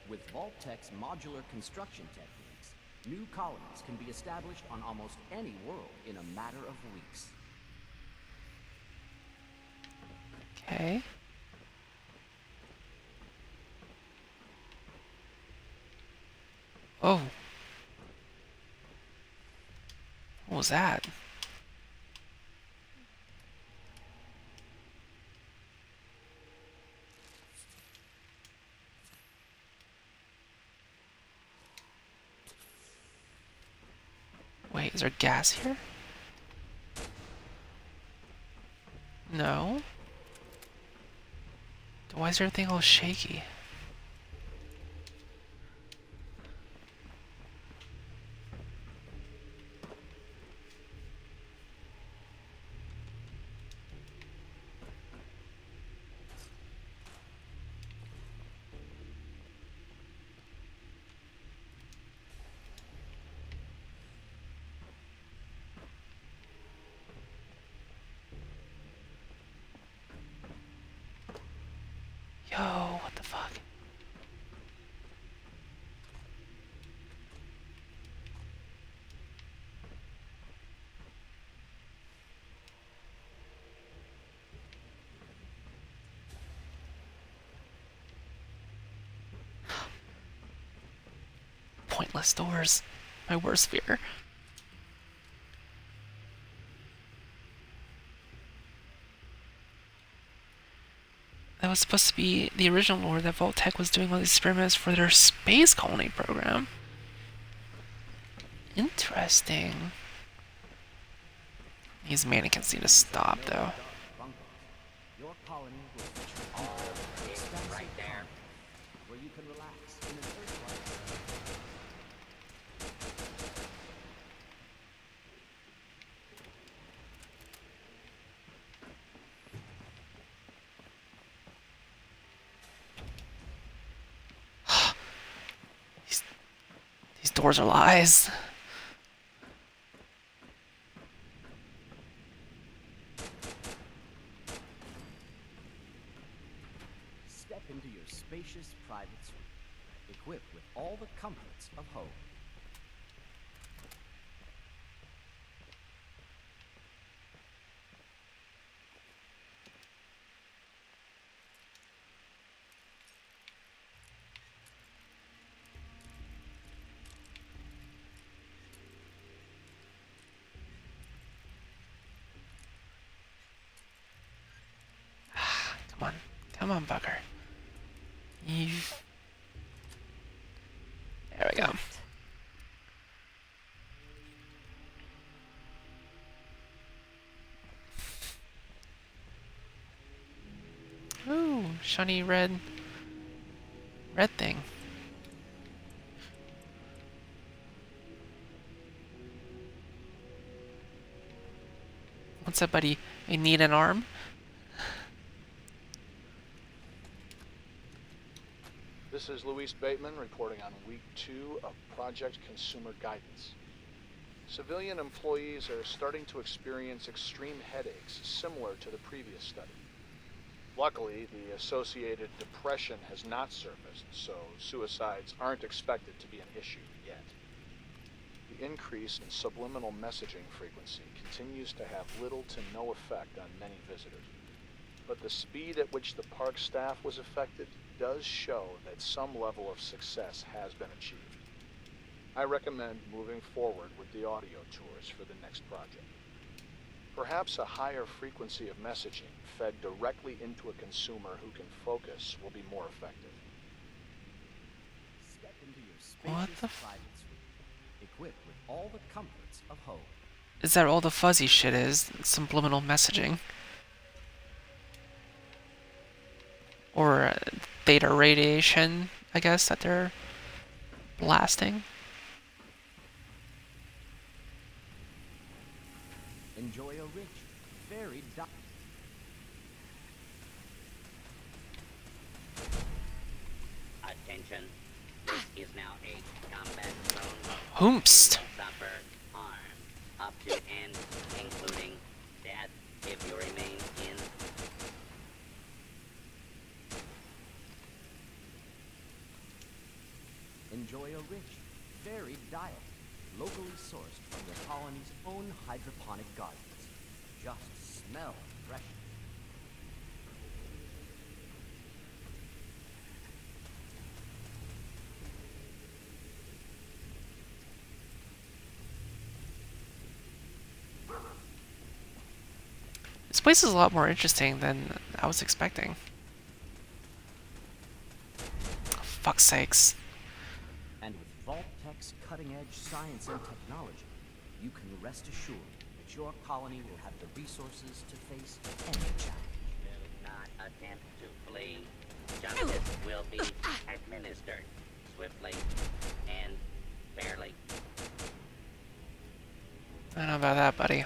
S10: With Vault-Tech's modular construction techniques, new colonies can be established on almost any world in a matter of weeks.
S1: Okay. Oh. What was that? Wait, is there gas here? No. Why is everything all shaky? Yo, what the fuck? Pointless doors. My worst fear. That was supposed to be the original lore that Vault-Tec was doing all these experiments for their space colony program. Interesting. These mannequins need to stop, though.
S10: Your colony will feature all expensive right there, where you can relax in an
S1: These doors are lies.
S10: Step into your spacious private suite, equipped with all the comforts of home.
S1: Come on. Come on, Bucker. There we go. Ooh, shiny red thing. What's up, buddy? I need an arm?
S9: This is Luis Bateman reporting on week 2 of Project Consumer Guidance. Civilian employees are starting to experience extreme headaches similar to the previous study. Luckily, the associated depression has not surfaced, so suicides aren't expected to be an issue yet. The increase in subliminal messaging frequency continues to have little to no effect on many visitors. But the speed at which the park staff was affected does show that some level of success has been achieved. I recommend moving forward with the audio tours for the next project. Perhaps a higher frequency of messaging fed directly into a consumer who can focus will be more effective.
S10: Step into your spacious private suite, equipped with all the comforts of home.
S1: Is that all the fuzzy shit is? Subliminal messaging? Or theta radiation, I guess, that they're blasting?
S10: Enjoy a rich, varied diet.
S5: Attention. This is now a combat zone.
S1: Hoomst.
S5: Suffer harm up to and including death if you remain in.
S10: Enjoy a rich, varied diet, locally sourced from the colony's own hydroponic gardens. Just smell fresh.
S1: This place is a lot more interesting than I was expecting. Oh, fuck's sakes.
S10: And with Vault-Tech's cutting-edge science and technology, you can rest assured that your colony will have the resources to face any challenge.
S5: Do not attempt to flee. Justice will be administered swiftly and fairly.
S1: I don't know about that, buddy.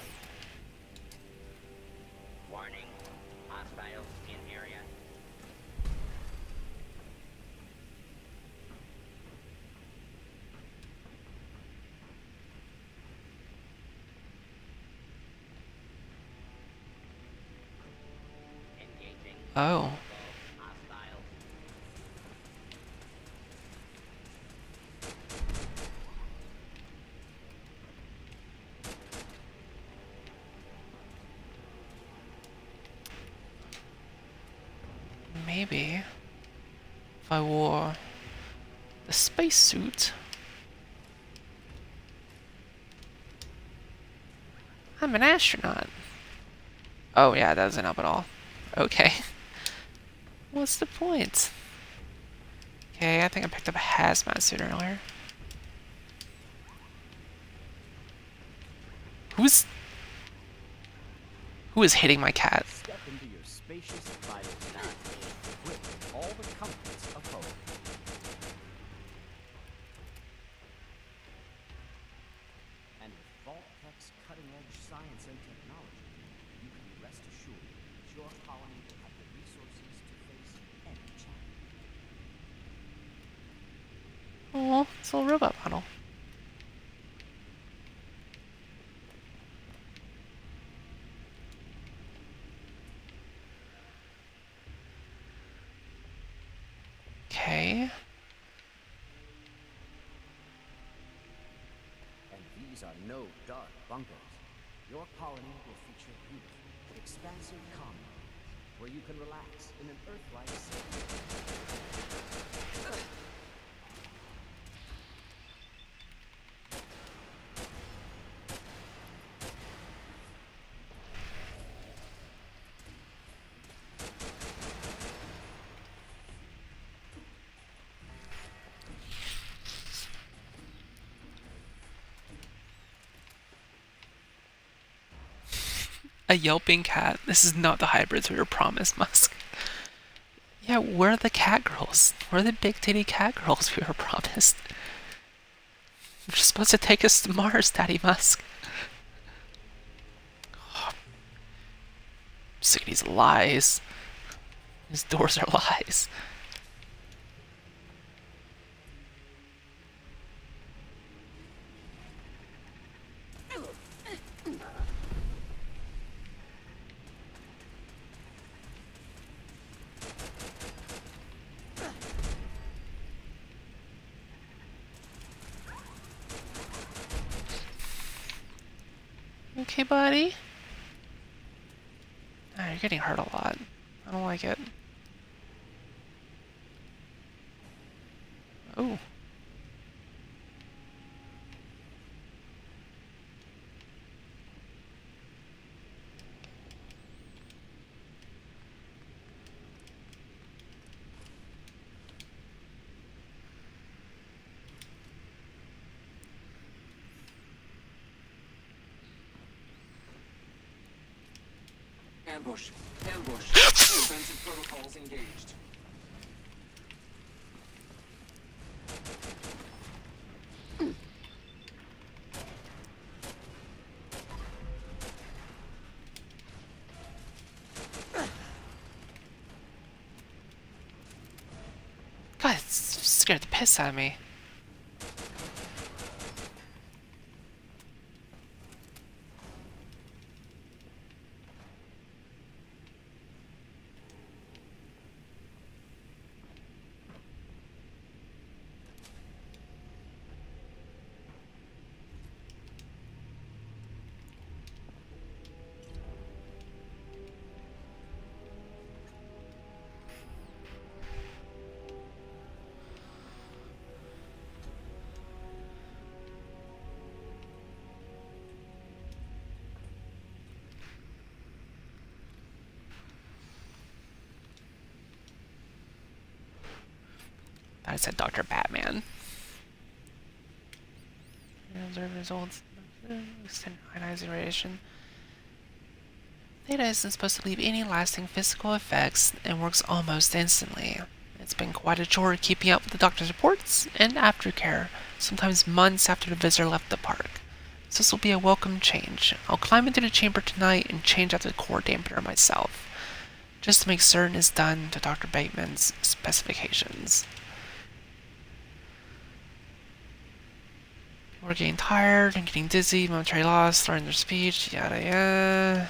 S5: Warning, hostiles in area. Engaging
S1: Oh.
S5: hostiles.
S1: Maybe if I wore the spacesuit. I'm an astronaut. Oh yeah, that doesn't help at all. Okay. What's the point? Okay, I think I picked up a hazmat suit earlier. Who is hitting my cat?
S10: Step into your spacious private car, equipped with all the comforts of home. And with Vault-Tech's cutting-edge science and technology, you can rest assured that your colony will have the resources to face any challenge.
S1: Oh, it's a little robot model. Okay.
S10: And these are no dark bunkers. Your colony will feature beautiful, expansive communes where you can relax in an Earth-like setting.
S1: A yelping cat. This is not the hybrids we were promised, Musk. Yeah, where are the cat girls? Where are the big titty cat girls we were promised? You're supposed to take us to Mars, Daddy Musk. Oh, I'm sick of these lies. These doors are lies. Okay, buddy? Ah, you're getting hurt a lot. I don't like it. Oh.
S8: Ambush. Ambush. Defensive protocols engaged.
S1: God, it scared the piss out of me. I said Dr. Batman. Observe results. Extended ionizing radiation. Theta isn't supposed to leave any lasting physical effects and works almost instantly. It's been quite a chore keeping up with the doctor's reports and aftercare, sometimes months after the visitor left the park. So this will be a welcome change. I'll climb into the chamber tonight and change out the core dampener myself, just to make certain it's done to Dr. Bateman's specifications. We're getting tired and getting dizzy, momentary loss, slurring their speech, yada yada.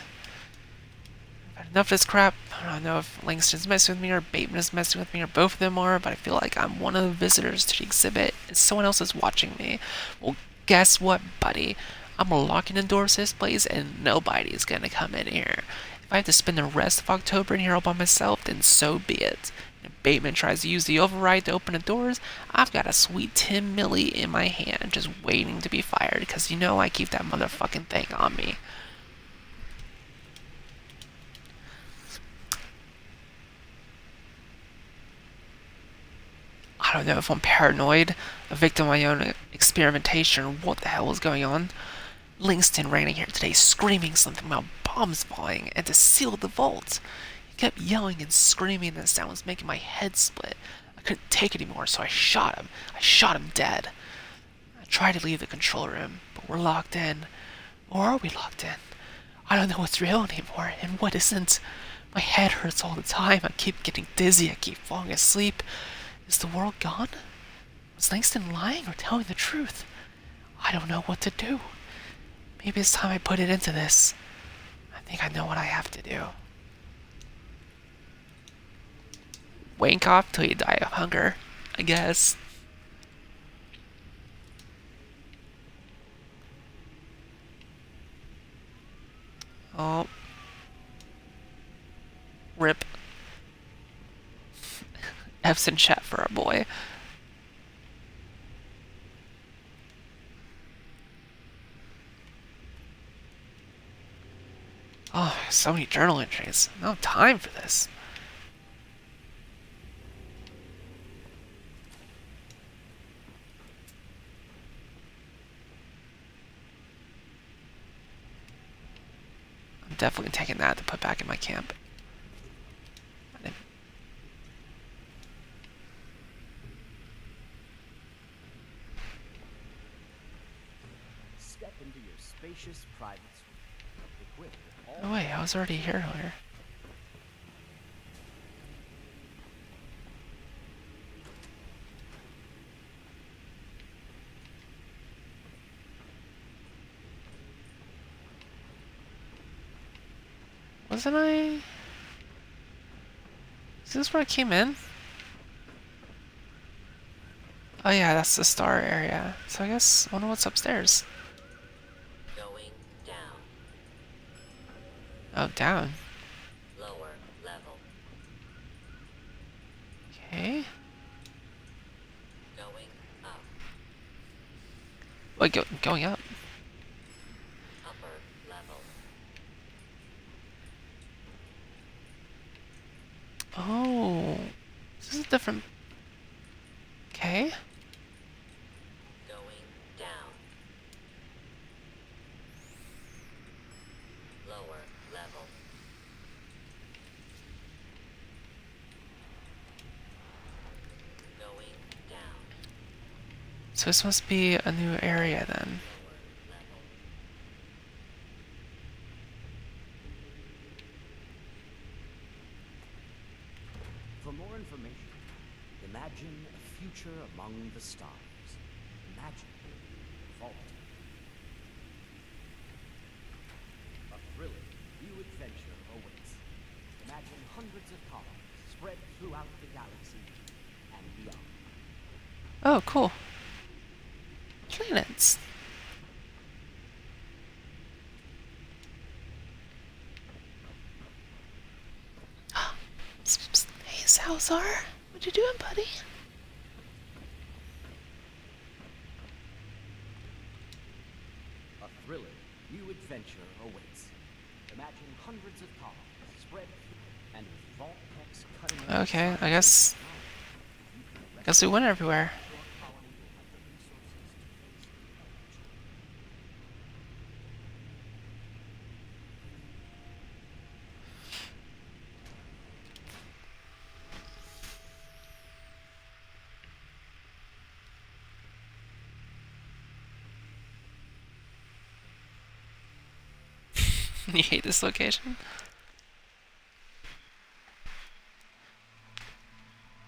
S1: I've had enough of this crap. I don't know if Langston's messing with me or Bateman is messing with me or both of them are, but I feel like I'm one of the visitors to the exhibit and someone else is watching me. Well, guess what, buddy? I'm locking the doors to this place and nobody's gonna come in here. If I have to spend the rest of October in here all by myself, then so be it. If Bateman tries to use the override to open the doors, I've got a sweet 10 milli in my hand just waiting to be fired, because you know I keep that motherfucking thing on me. I don't know if I'm paranoid, a victim of my own experimentation, or what the hell is going on. Langston ran in here today screaming something about bombs falling and to seal the vault. He kept yelling and screaming and the sound was making my head split. I couldn't take it anymore, so I shot him. I shot him dead. I tried to leave the control room, but we're locked in. Or are we locked in? I don't know what's real anymore and what isn't. My head hurts all the time. I keep getting dizzy. I keep falling asleep. Is the world gone? Was Langston lying or telling the truth? I don't know what to do. Maybe it's time I put it into this. I think I know what I have to do. Wank off till you die of hunger, I guess. Oh. Rip. F's in chat for our boy. Oh, so many journal entries. No time for this. I'm definitely taking that to put back in my camp.
S10: Step into your spacious private suite, equipped with all.
S1: Oh wait, I was already here earlier. Wasn't I? Is this where I came in? Oh yeah, that's the star area. So I guess I wonder what's upstairs.
S5: Going down.
S1: Oh, down.
S5: Lower level.
S1: Okay.
S5: Going up.
S1: Wait, going up.
S5: Upper level.
S1: Oh, this is a different. Okay.
S5: Going down. Lower level. Going down.
S1: So this must be a new area then.
S5: Lower level.
S10: For more information, imagine a future among the stars. Imagine Vault. A thrilling new adventure awaits. Imagine hundreds of colonies spread throughout the galaxy and beyond.
S1: Oh, cool. Planets. Hey, Salazar. What you doing, buddy?
S10: A thrilling new adventure awaits. Imagine hundreds of colonies spread and with Vault Tech's cutting edge
S1: Okay, I guess Guess we went everywhere. You hate this location?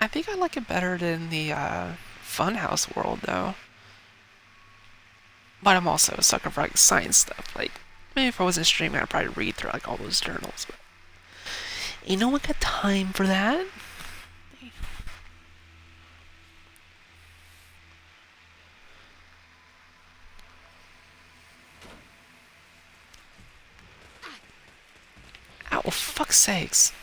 S1: I think I like it better than the Funhouse world, though. But I'm also a sucker for like science stuff. Like, maybe if I wasn't streaming, I'd probably read through like all those journals. But ain't no one got time for that. Ow, fuck's sakes.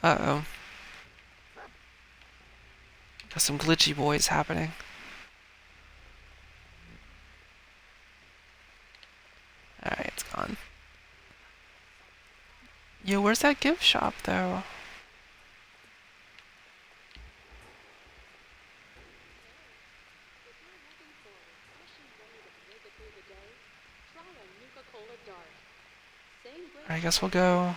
S1: Uh-oh. Got some glitchy boys happening. Alright, it's gone. Yo, where's that gift shop, though? I guess we'll go.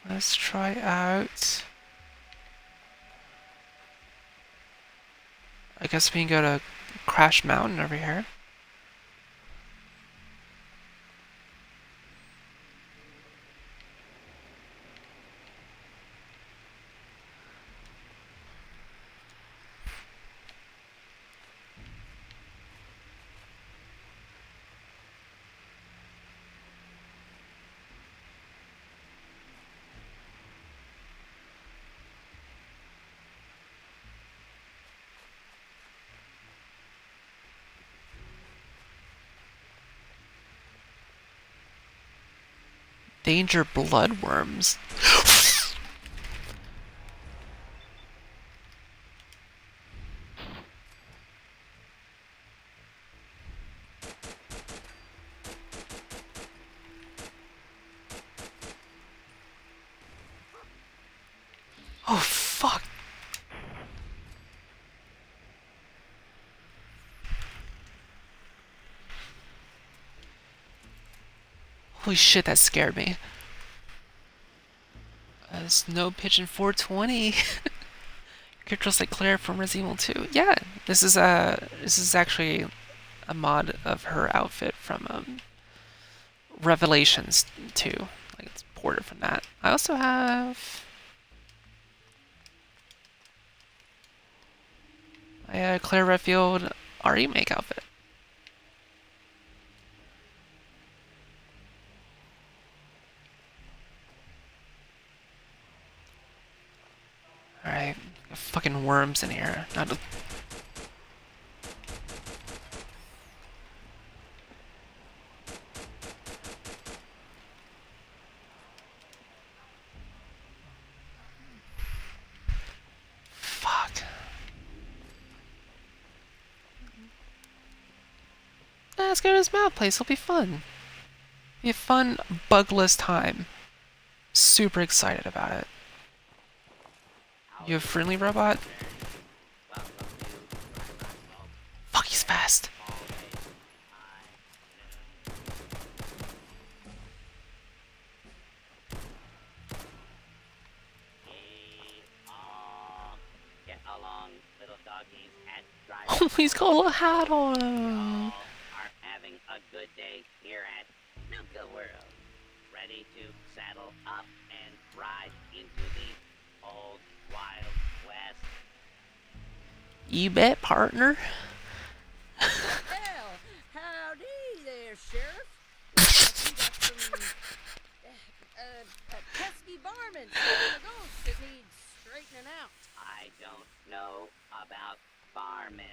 S1: Let's try out. I guess we can go to Crash Mountain over here. Danger bloodworms. Oh, fuck. Holy shit, that scared me. Snow Pigeon 420. Characters like Claire from Resident Evil 2. Yeah, this is actually a mod of her outfit from Revelations 2. Like it's ported from that. I also have a Claire Redfield remake outfit. Alright, fucking worms in here. Not a... Fuck. Let's go to this map place, it'll be fun. Be a fun, bugless time. Super excited about it. You a friendly robot? Fuck, he's fast. pull a hat on him.
S5: Are having a good day here at Nuka World. Ready to saddle up and ride into the old Wild West?
S1: You bet, partner.
S11: Well, howdy there, Sheriff. Looks like we got some pesky varmints in the ghost that needs straightening out.
S5: I don't know about varmints,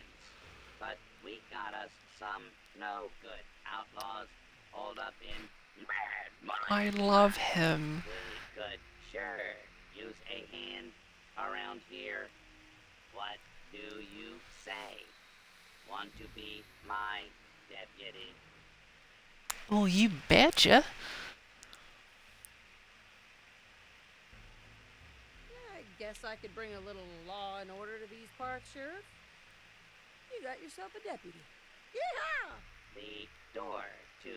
S5: but we got us some no good outlaws holed up in mad
S1: I love him.
S5: We could sure use a hand around here. What do you say? Want to be my deputy?
S1: Well, you betcha.
S11: I guess I could bring a little law and order to these parts, Sheriff. You got yourself a deputy. Yeehaw!
S5: The door to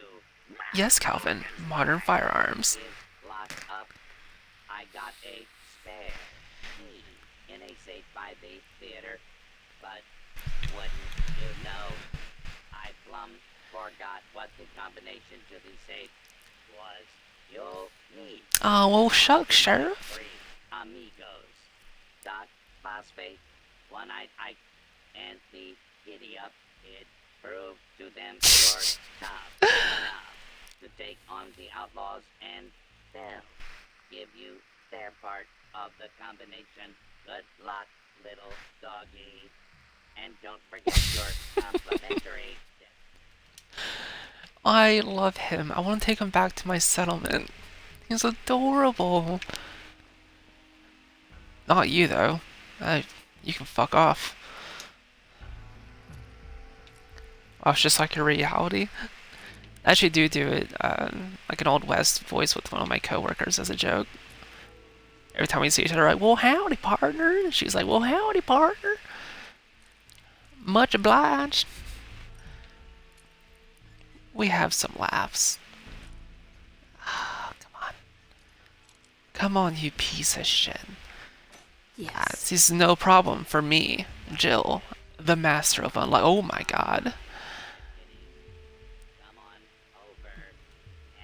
S1: Yes, Calvin. Modern firearms.
S5: is locked up. I got a spare key in a safe by the theater, but wouldn't you know, I plumb forgot what the combination to the safe was. You'll need
S1: Oh, well, shucks, Sheriff.
S5: 3 amigos. Doc, Phosphate, One-Eyed Ike, and the Giddy-Up Kid. Prove to them you're tough enough to take on the outlaws, and they'll give you their part of the combination. Good luck, little doggy. And don't forget your complimentary tip.
S1: I love him. I want to take him back to my settlement. He's adorable. Not you, though. You can fuck off. Oh, it's just like a reality. I actually do it, like an Old West voice with one of my coworkers as a joke. Every time we see each other, like, well, howdy, partner. And she's like, well, howdy, partner. Much obliged. We have some laughs. Ah, come on. Come on, you piece of shit.
S2: Yes.
S1: This is no problem for me, Jill, the master of unlock. Oh my god.
S5: Come on over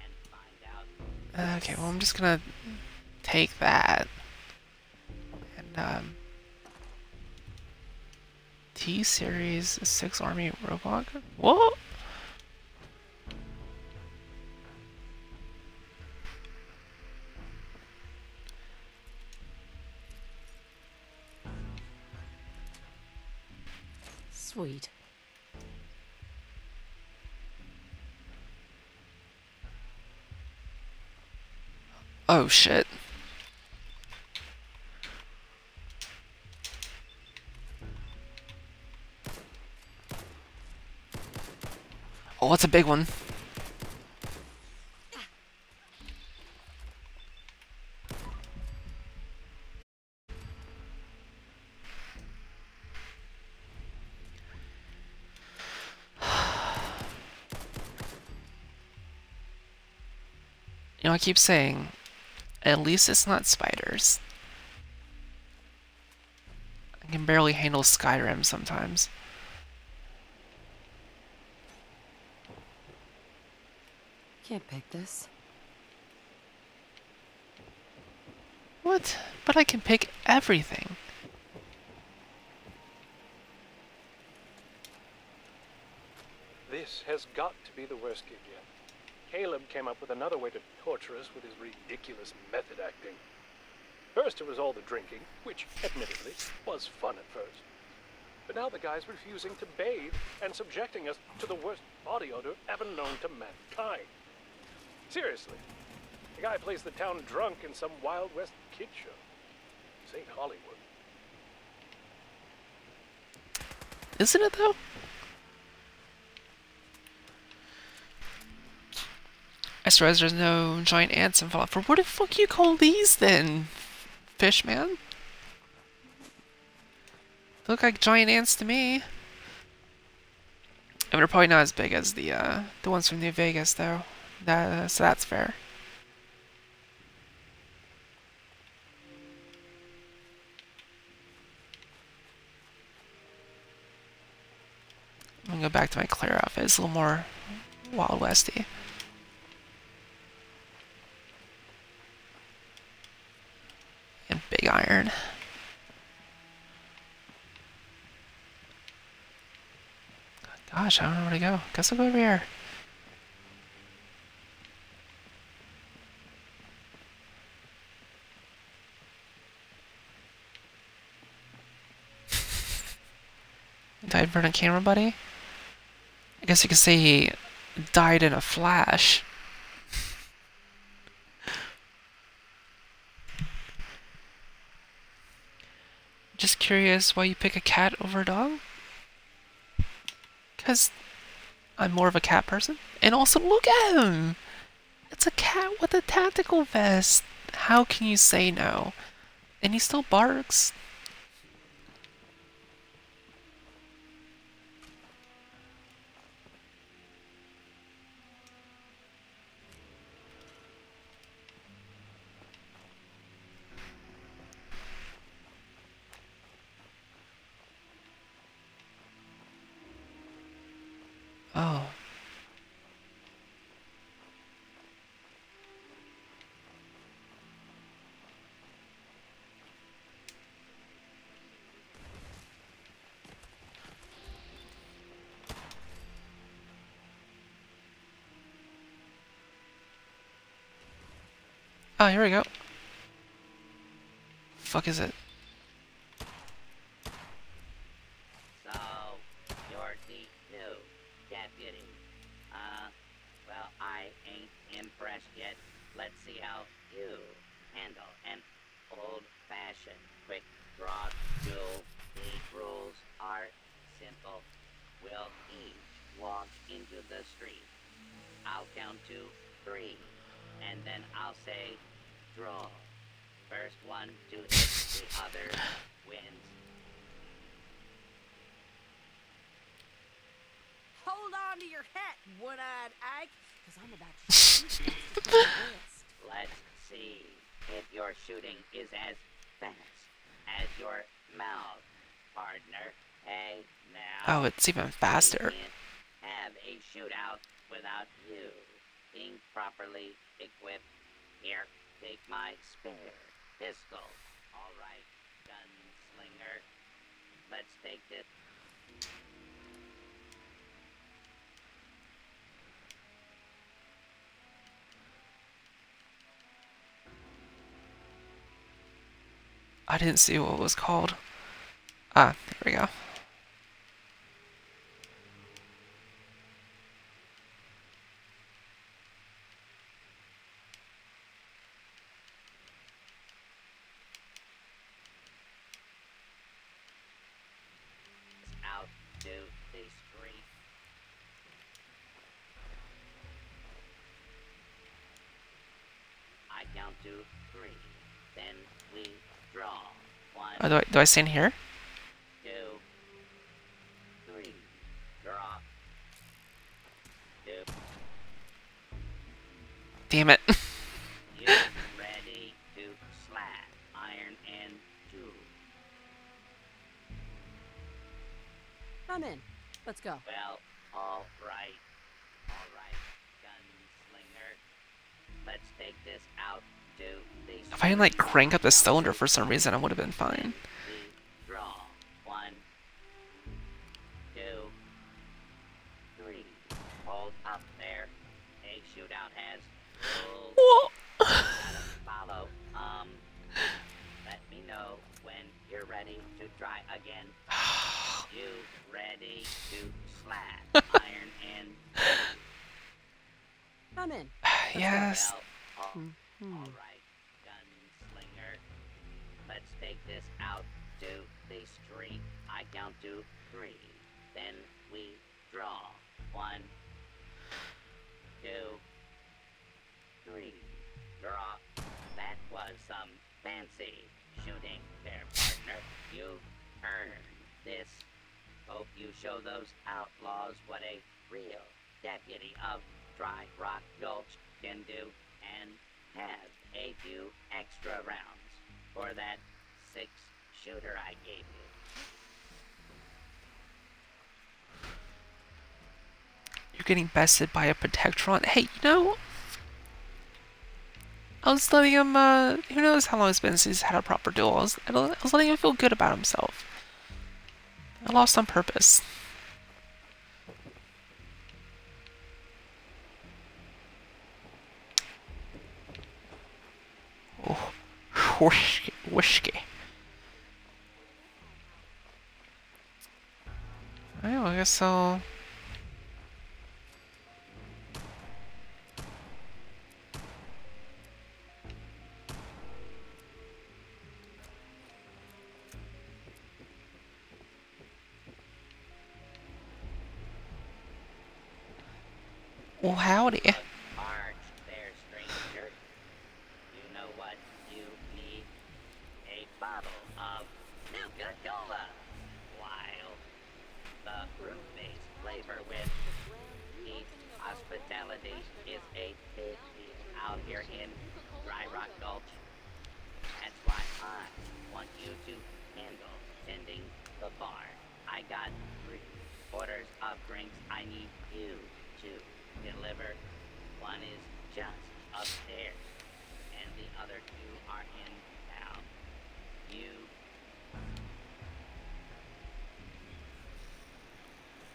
S5: and find out.
S1: Okay, well, I'm just gonna take that. And, T-Series 6 Army Robot. Whoa!
S2: Sweet.
S1: Oh shit. Oh, that's a big one. You know, I keep saying, at least it's not spiders. I can barely handle Skyrim sometimes.
S2: Can't pick this.
S1: What? But I can pick everything.
S9: This has got to be the worst gig yet. Caleb came up with another way to torture us with his ridiculous method acting. First it was all the drinking, which, admittedly, was fun at first. But now the guy's refusing to bathe and subjecting us to the worst body odor ever known to mankind. Seriously, the guy plays the town drunk in some Wild West kid show. This ain't Hollywood.
S1: Isn't it, though? I suppose there's no giant ants involved. For what the fuck you call these, then? Fish man? They look like giant ants to me. I mean, they're probably not as big as the ones from New Vegas, though. So that's fair. I'm gonna go back to my Claire outfit. It's a little more Wild Westy. And big iron. Gosh, I don't know where to go. Guess I'll go over here. Died for a camera, buddy? I guess you could say he died in a flash. Just curious why you pick a cat over a dog? Because I'm more of a cat person. And also, look at him! It's a cat with a tactical vest. How can you say no? And he still barks. Oh. Oh, here we go. Fuck is it?
S5: So, you're the new deputy. Well, I ain't impressed yet. Let's see how you handle an old-fashioned quick draw duel. The rules are simple. We'll each walk into the street. I'll count to 3, and then I'll say, draw. First one to hit the other wins.
S11: Hold on to your hat, one-eyed Ike, because I'm about to shoot you.
S5: Let's see if your shooting is as fast as your mouth, partner. Hey, now.
S1: Oh, it's even faster.
S5: We can't have a shootout without you being properly equipped. Here, take my spare pistol. All right, gunslinger. Let's take this.
S1: I didn't see what it was called. Ah, there we go.
S5: Out to the street. I count to 3. Then we draw. 1,
S1: Oh, do I stand here?
S5: 2, 3. Draw. 2.
S1: Damn it.
S5: You ready to slap iron and tool?
S2: I'm in. Let's go.
S5: Well, all right. All right, gunslinger. Let's take this out to the
S1: If I didn't like crank up the cylinder for some reason, I would have been fine.
S5: the draw. 1, 2, 3. Hold up there. A shootout has rules.
S1: Whoa.
S5: Gotta follow. Let me know when you're ready to try again. You ready to slap iron and
S2: I'm in.
S1: Yes.
S5: well, all right, gunslinger. Let's take this out to the street. I count to 3. Then we draw. 1, 2, 3. Draw. That was some fancy shooting there, partner. You earned this. Hope you show those outlaws what a real deputy of Dry Rock Gulch can do, and have a few extra rounds for that 6-shooter I gave you.
S1: You're getting bested by a Protectron. Hey, you know, I was letting him, who knows how long it's been since he's had a proper duel. I was letting him feel good about himself. I lost on purpose. Oh, whiskey. Well, I guess I'll... Well, howdy.
S5: March there, stranger. You know what you need? A bottle of Nuka-Cola. While the fruit-based flavor with East hospitality is a big deal out here in Dry Rock Gulch. That's why I want you to handle tending the bar. I got 3 orders of drinks I need you to deliver. One is just upstairs, and the other 2 are in town.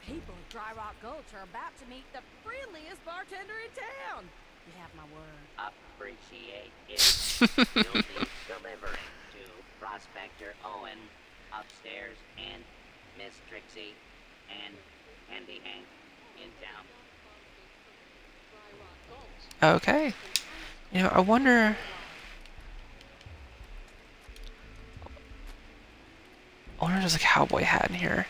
S11: People of Dry Rock Gulch are about to meet the friendliest bartender in town. You have my word.
S5: Appreciate it. You'll be delivering to Prospector Owen upstairs and Miss Trixie and Handy Hank in town.
S1: Okay. You know, I wonder... if there's a cowboy hat in here.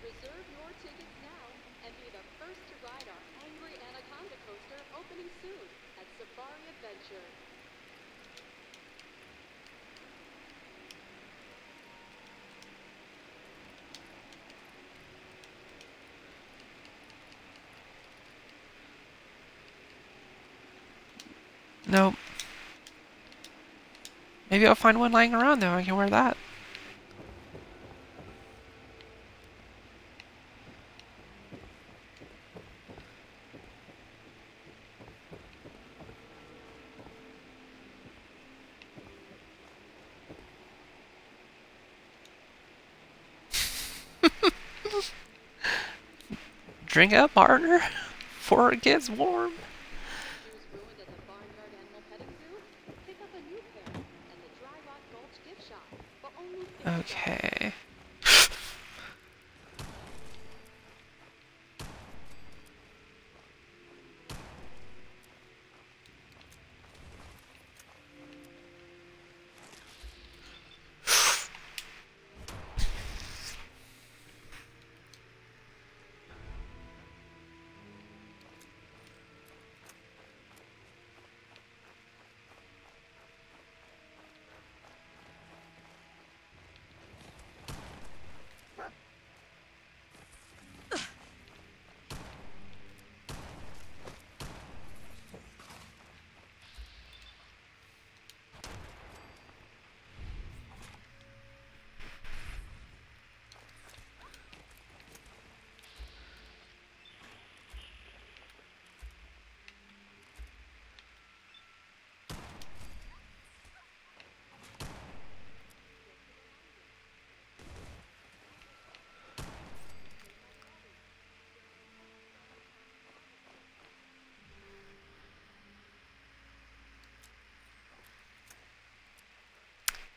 S7: Reserve your tickets now and be the first to ride our Angry Anaconda coaster opening soon at Safari Adventure.
S1: Nope. Maybe I'll find one lying around though. I can wear that. Drink up, partner, before it gets warm.
S7: Shoes ruined at the Barnyard Animal Petting Zoo? Pick up a new pair at the Dry Rock Gulch gift shop for only $50.
S1: Okay.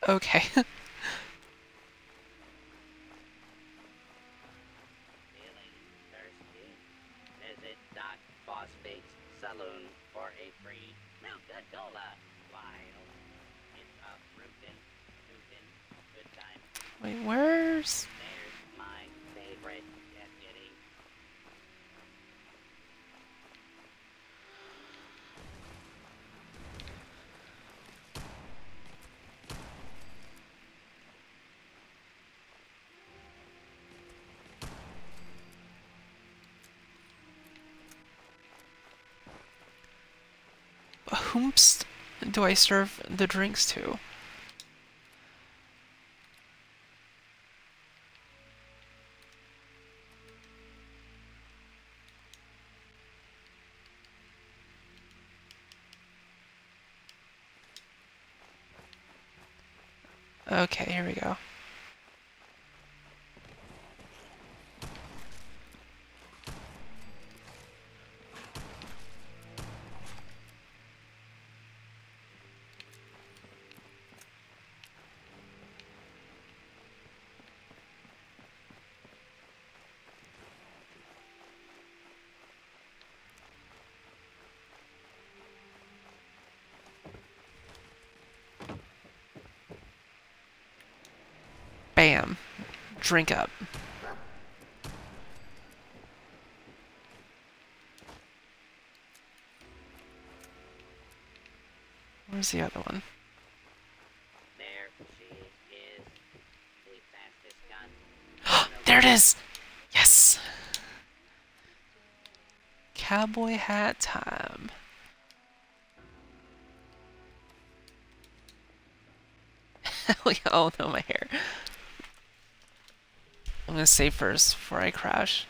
S1: Okay.
S5: Feeling thirsty? Visit Doc Phosphate's Saloon for a free Nuka-Cola while it's a rootin' good time.
S1: Wait, where's...
S5: There's my favorite deputy.
S1: whomst do I serve the drinks to? Okay, here we go. Bam. Drink up. Where's the other one?
S5: There she is. The fastest gun.
S1: There it is! Yes! Cowboy hat time. Oh no, my hair. I'm gonna save first before I crash.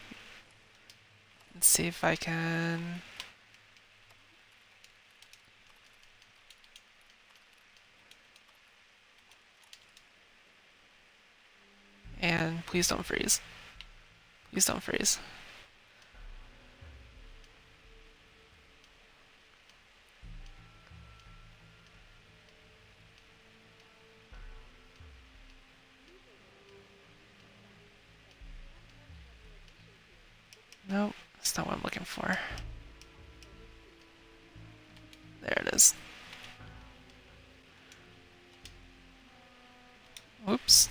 S1: Let's see if I can... And please don't freeze. Please don't freeze. Nope, that's not what I'm looking for. There it is. Oops.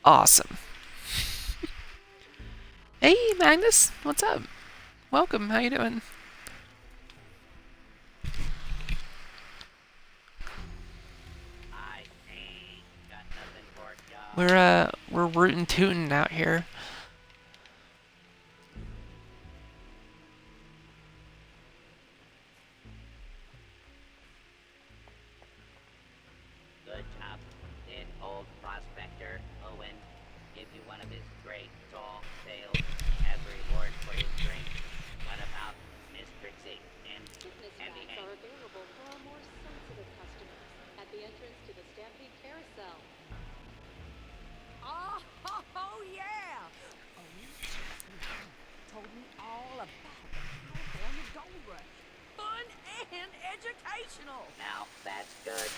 S1: Awesome. Hey, Magnus, what's up? Welcome, how you doing? We're rootin' tootin' out here.
S5: Good job. Did old prospector Owen give you one of his great tall tales as a reward for his drink? What about Miss Trixie and
S7: Fitness
S5: Andy
S7: packs are available for our more sensitive customers at the entrance to the Stampede Carousel.
S11: Oh yeah! Told me all about the California Gold Rush. Fun and educational.
S5: Now that's good.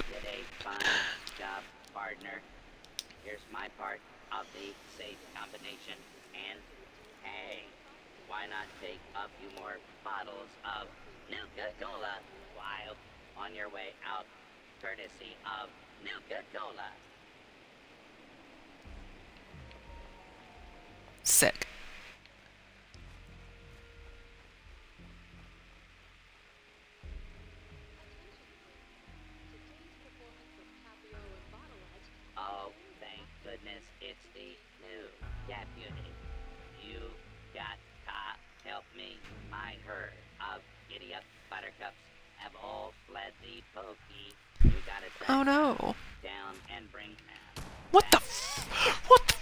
S5: Did a fine job, partner. Here's my part of the safe combination. And hey, why not take a few more bottles of Nuka-Cola while on your way out, courtesy of Nuka-Cola.
S1: Sick.
S5: Oh, thank goodness it's the new deputy. You got to help me. My herd of giddy-up buttercups have all fled the pokey. You gotta track
S1: Oh no.
S5: down and bring them.
S1: What the what the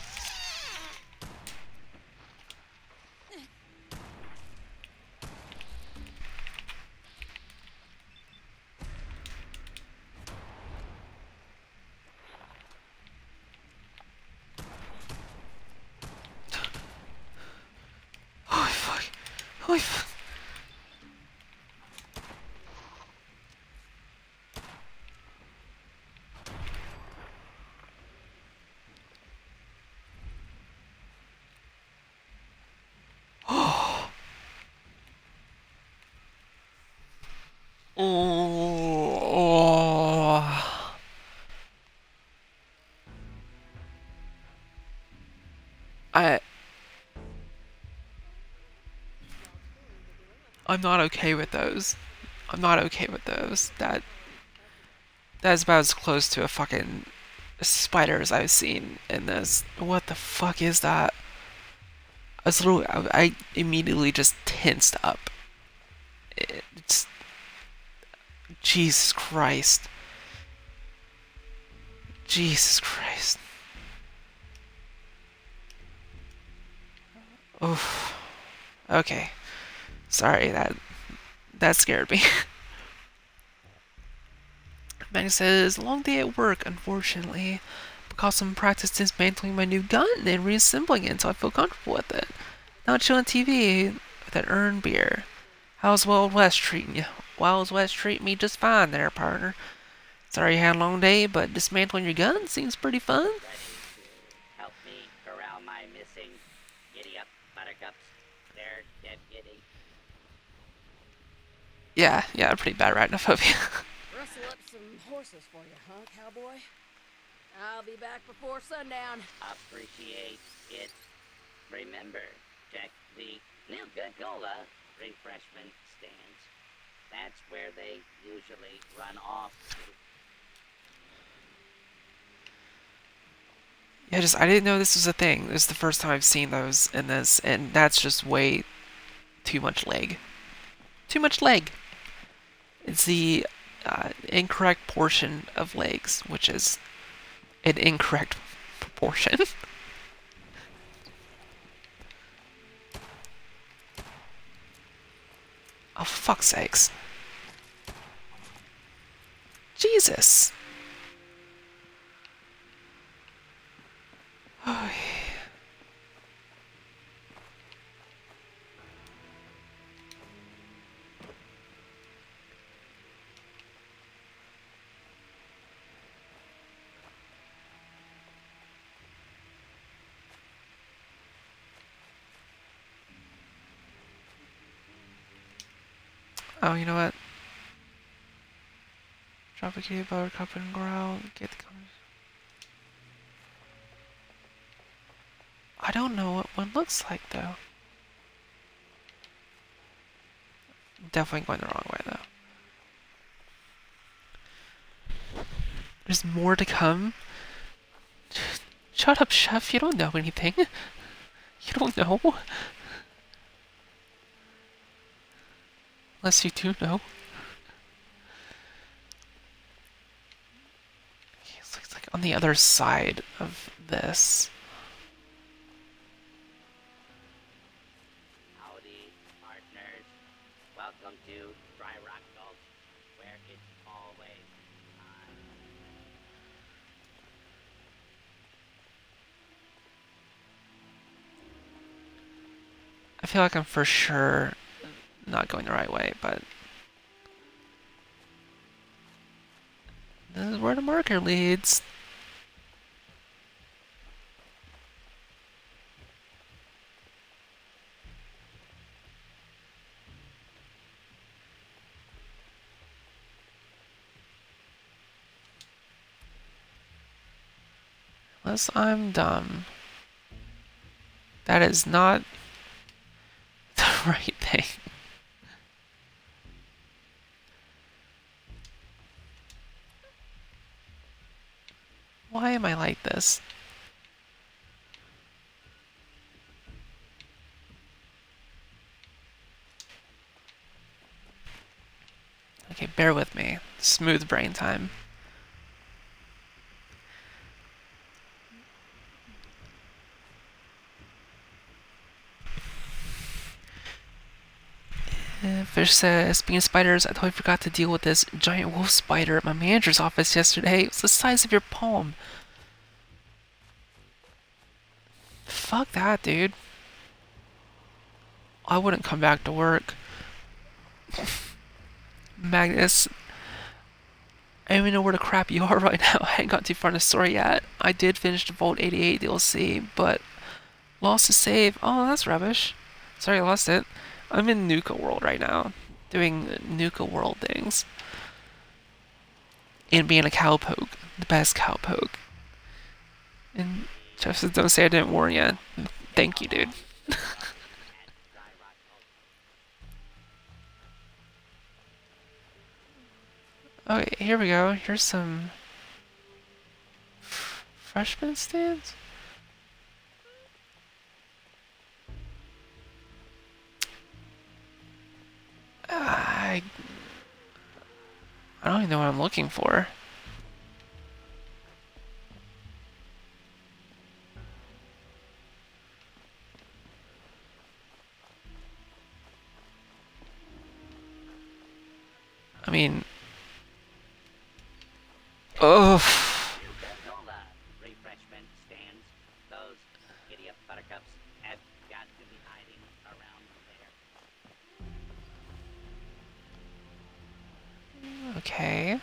S1: Holy fuck. Holy fuck. Oh. I'm not okay with those. I'm not okay with those. That That's about as close to a fucking spider as I've seen in this. What the fuck is that? I immediately just tensed up. It's Jesus Christ. Jesus Christ. Oof. Okay. Sorry, that scared me. Meg says, long day at work, unfortunately. Because I'm practice dismantling my new gun and reassembling it until I feel comfortable with it. Now chilling TV with an earned beer. How's Wild West treating you? Wild West treating me just fine there, partner. Sorry you had a long day, but dismantling your gun seems pretty fun.
S5: Ready to help me corral my missing giddy up buttercups. They're dead giddy.
S1: Yeah, pretty bad arachnophobia.
S11: Rustle up some horses for you, huh, cowboy? I'll be back before sundown.
S5: Appreciate it. Remember, check the Nuka-Cola refreshment stands. That's where they usually run off to.
S1: Yeah, I didn't know this was a thing. This is the first time I've seen those in this, and that's just way too much leg. Too much leg. It's the incorrect portion of legs, which is an incorrect proportion. Oh, for fuck's sakes. Jesus. Oh, oh, you know what? Drop a kitty buttercup and growl. Get the comments. I don't know what one looks like though. Definitely going the wrong way though. There's more to come. Shut up, chef. You don't know anything. You don't know. Unless you do know. It looks like on the other side of this.
S5: Howdy, partners. Welcome to Dry Rock Gulch, where it's always on.
S1: I feel like I'm for sure not going the right way, but this is where the marker leads. Unless I'm dumb. That is not the right thing. Why am I like this? Okay, bear with me. Smooth brain time. Fish says, speaking of spiders, I totally forgot to deal with this giant wolf spider at my manager's office yesterday. It was the size of your palm. Fuck that, dude. I wouldn't come back to work. Magnus, I don't even know where the crap you are right now. I hadn't got too far in the story yet. I did finish the Vault 88 DLC, but lost the save. Oh, that's rubbish. Sorry I lost it. I'm in Nuka World right now, doing Nuka World things. And being a cowpoke. The best cowpoke. And Jeff says, don't say I didn't warn you. Thank you, dude. Okay, here we go. Here's some freshman stands. I don't even know what I'm looking for. I mean, oh.
S5: Granola refreshment stands. Those idiot buttercups have got to be hiding around there.
S1: Okay.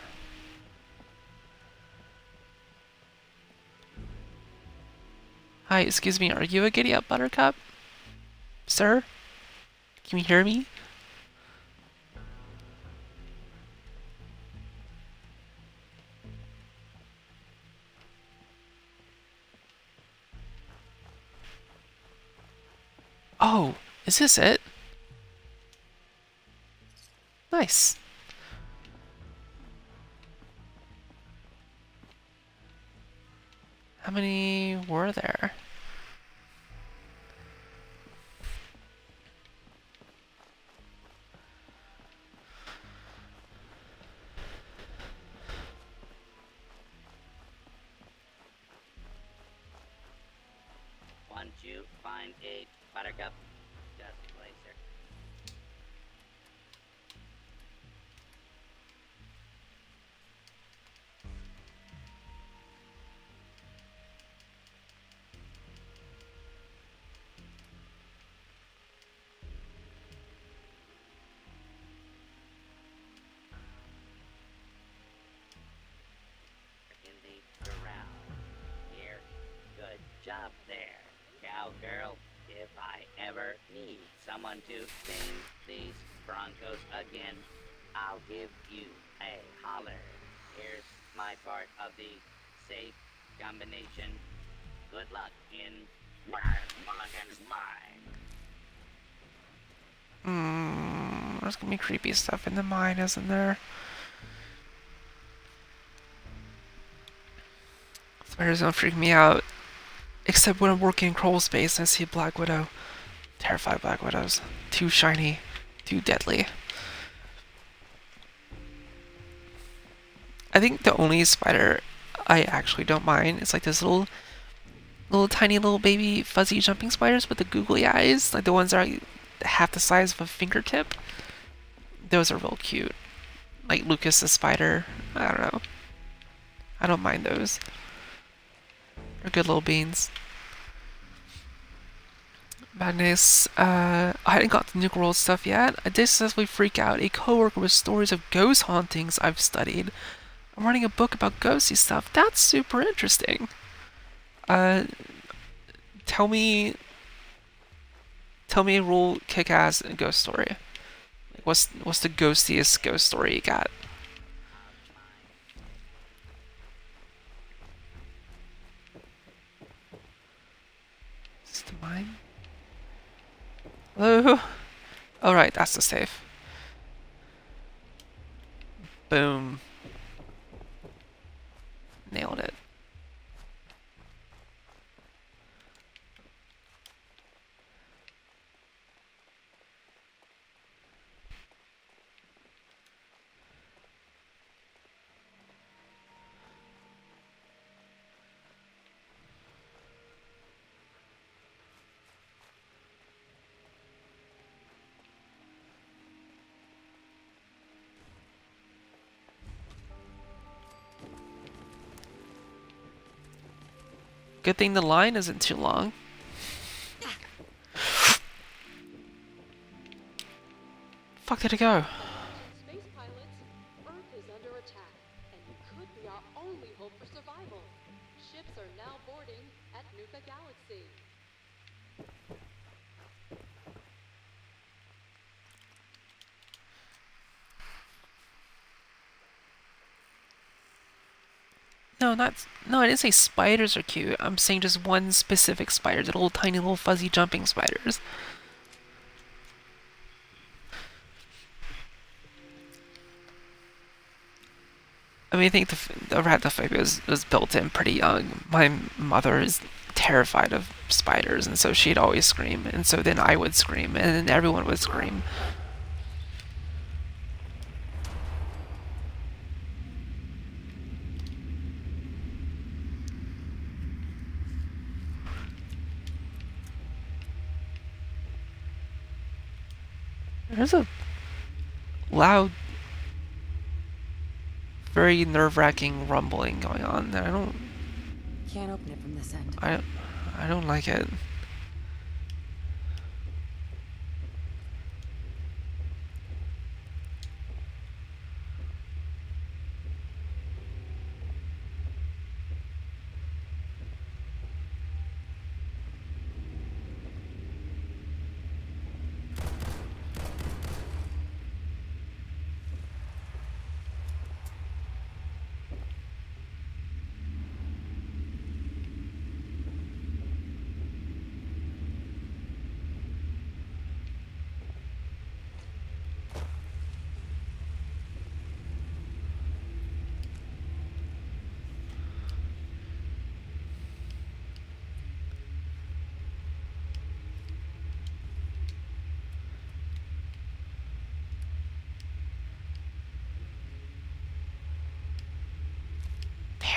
S1: Hi, excuse me, are you a giddy up buttercup? Sir? Can you hear me? Oh, is this it? Nice. How many were there?
S5: Once you find a buttercup, just place her. In the corral. Here. Good job there, cowgirl. If I ever need someone to sing these broncos again, I'll give you a holler. Here's my part of the safe combination. Good luck in Mulligan's mine.
S1: There's gonna be creepy stuff in the mine, isn't there? Spiders don't freak me out. Except when I'm working in crawl space and I see a Black Widow. Terrified Black Widows. Too shiny. Too deadly. I think the only spider I actually don't mind is like this little tiny little baby fuzzy jumping spiders with the googly eyes. Like the ones that are like half the size of a fingertip. Those are real cute. Like Lucas the spider. I don't know. I don't mind those. They're good little beans. Madness. I hadn't got the Nuke World stuff yet. I did successfully freak out a coworker with stories of ghost hauntings I've studied. I'm writing a book about ghosty stuff. That's super interesting. Tell me a real kick-ass ghost story. What's the ghostiest ghost story you got? Is this the mine? Hello? Alright, that's the safe. Boom. Nailed it. Good thing the line isn't too long. Fuck did it go?
S7: Space pilots, Earth is under attack, and you could be our only hope for survival. Ships are now boarding at Nuka Galaxy.
S1: No, I didn't say spiders are cute. I'm saying just one specific spider, the little tiny little fuzzy jumping spiders. I mean, I think the arachnophobia was built in pretty young. My mother is terrified of spiders, and so she'd always scream, and so then I would scream, and then everyone would scream. There's a loud, very nerve-wracking rumbling going on that
S2: Can't open it from this end.
S1: I don't like it.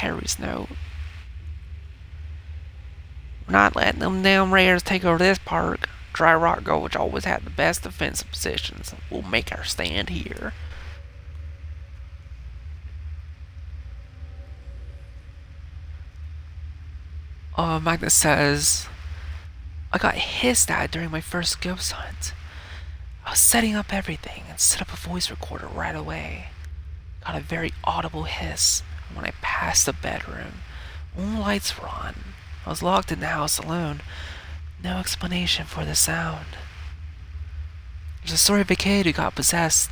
S1: Harry's note. We're not letting them damn rares take over this park. Dry Rock Gulch always had the best defensive positions. We'll make our stand here. Magnus says, I got hissed at during my first ghost hunt. I was setting up everything and set up a voice recorder right away. Got a very audible hiss. When I passed the bedroom, all the lights were on. I was locked in the house alone. No explanation for the sound. There's a story of a kid who got possessed.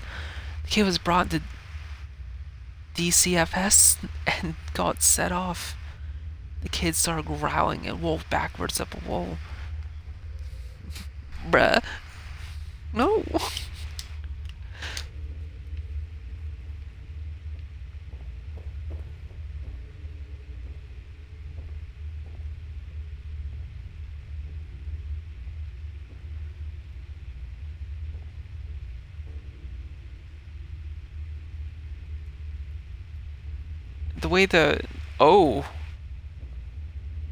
S1: The kid was brought to DCFS and got set off. The kid started growling and wolfed backwards up a wall. Bruh. No. The way oh,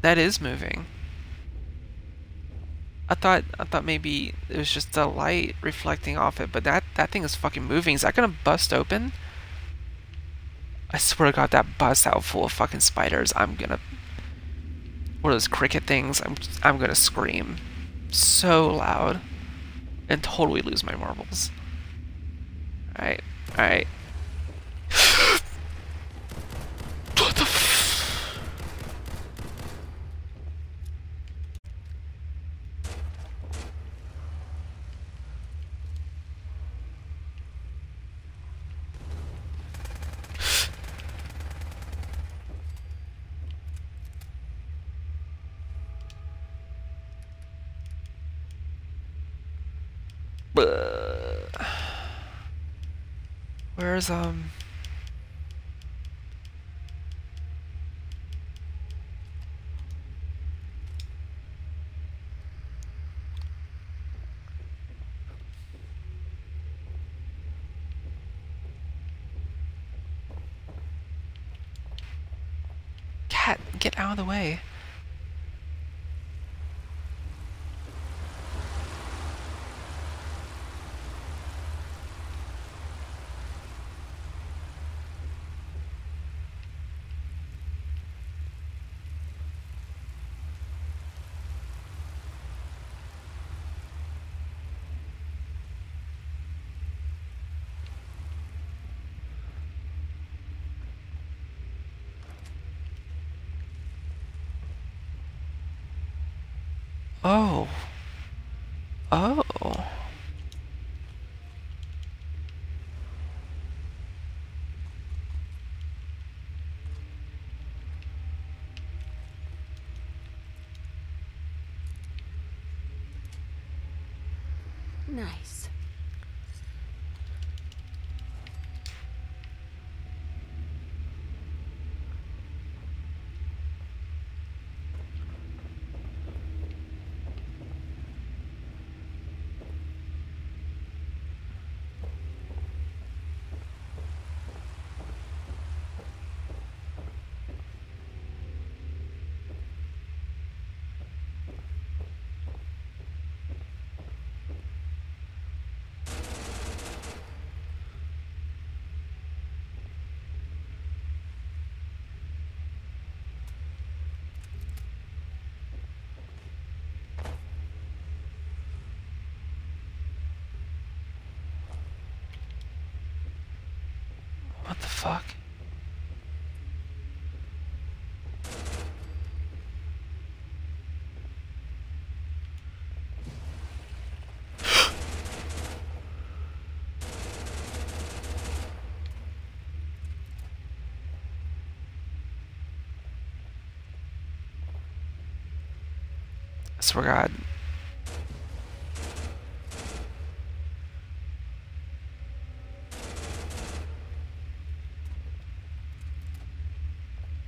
S1: that is moving. I thought maybe it was just the light reflecting off it, but that thing is fucking moving. Is that gonna bust open? I swear to God, that bust out full of fucking spiders. I'm gonna, what are those cricket things? I'm gonna scream so loud and totally lose my marbles. All right, all right. What the Where's Cat, get out of the way. Oh. Oh.
S2: Nice.
S1: What the fuck? I swear to God.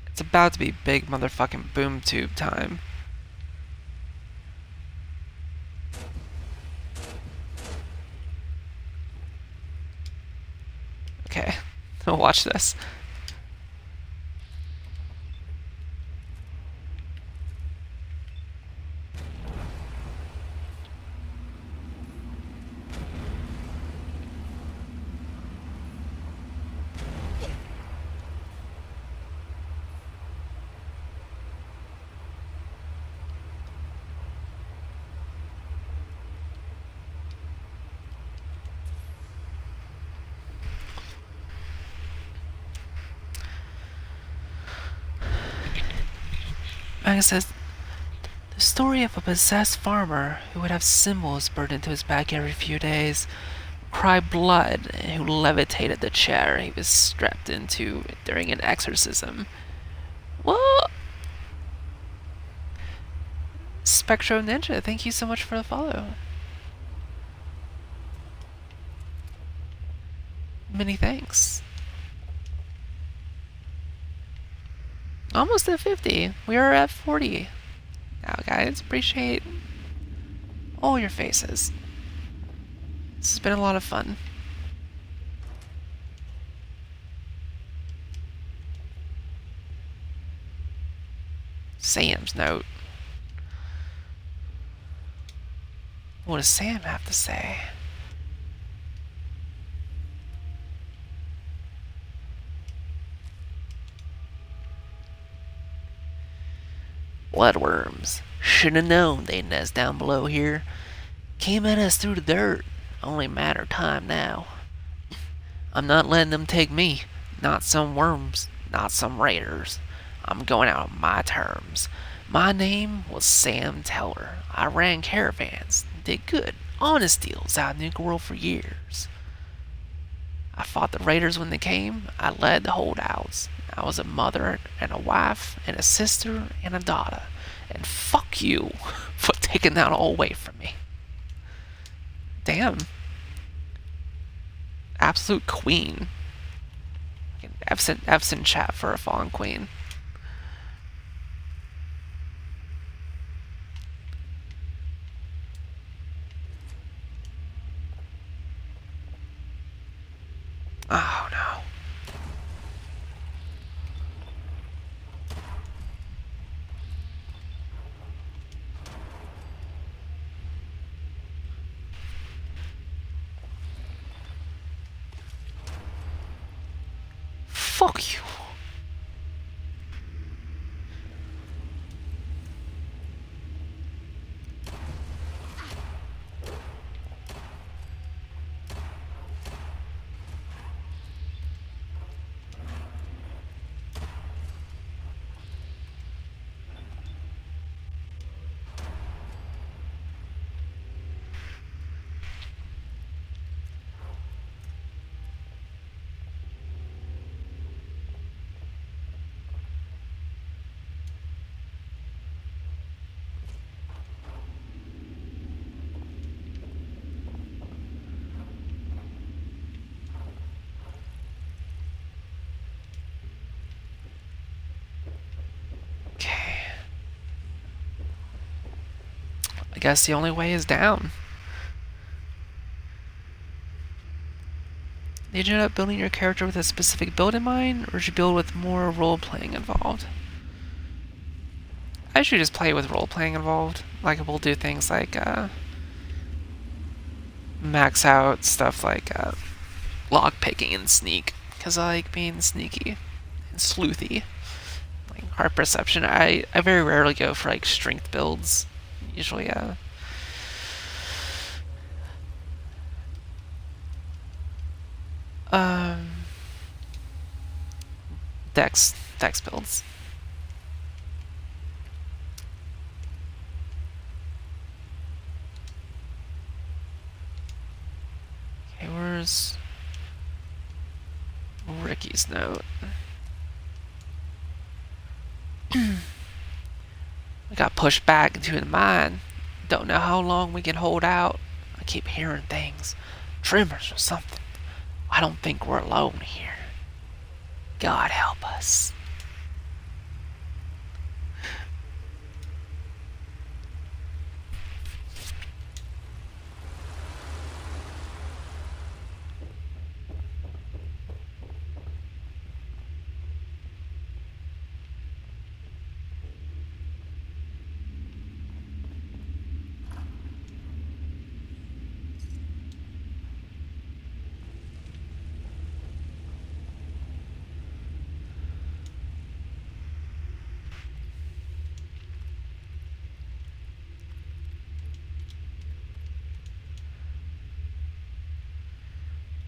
S1: It's about to be big motherfucking boom tube time. Okay, I'll watch this. Like I says, the story of a possessed farmer who would have symbols burned into his back every few days, cry blood, and who levitated the chair he was strapped into during an exorcism. What? Spectro Ninja, thank you so much for the follow. Many thanks. Almost at 50. We are at 40. Now, guys, appreciate all your faces. This has been a lot of fun. Sam's note. What does Sam have to say? Bloodworms. Should have known they'd nest down below here. Came at us through the dirt. Only matter of time now. I'm not letting them take me. Not some worms. Not some raiders. I'm going out on my terms. My name was Sam Teller. I ran caravans. Did good, honest deals out in Nuka World for years. I fought the raiders when they came. I led the holdouts. I was a mother and a wife and a sister and a daughter. And fuck you for taking that all away from me. Damn. Absolute queen. Absent chat for a fallen queen. Oh no. Fuck you. I guess the only way is down. Did you end up building your character with a specific build in mind, or did you build with more role-playing involved? I usually just play with role-playing involved. Like, we'll do things like, max out stuff like, lockpicking and sneak, because I like being sneaky and sleuthy. Like, hard perception. I very rarely go for, like, strength builds. Usually, Dex builds. Okay, where's Ricky's note? We got pushed back into the mine. Don't know how long we can hold out. I keep hearing things. Tremors or something. I don't think we're alone here. God help us.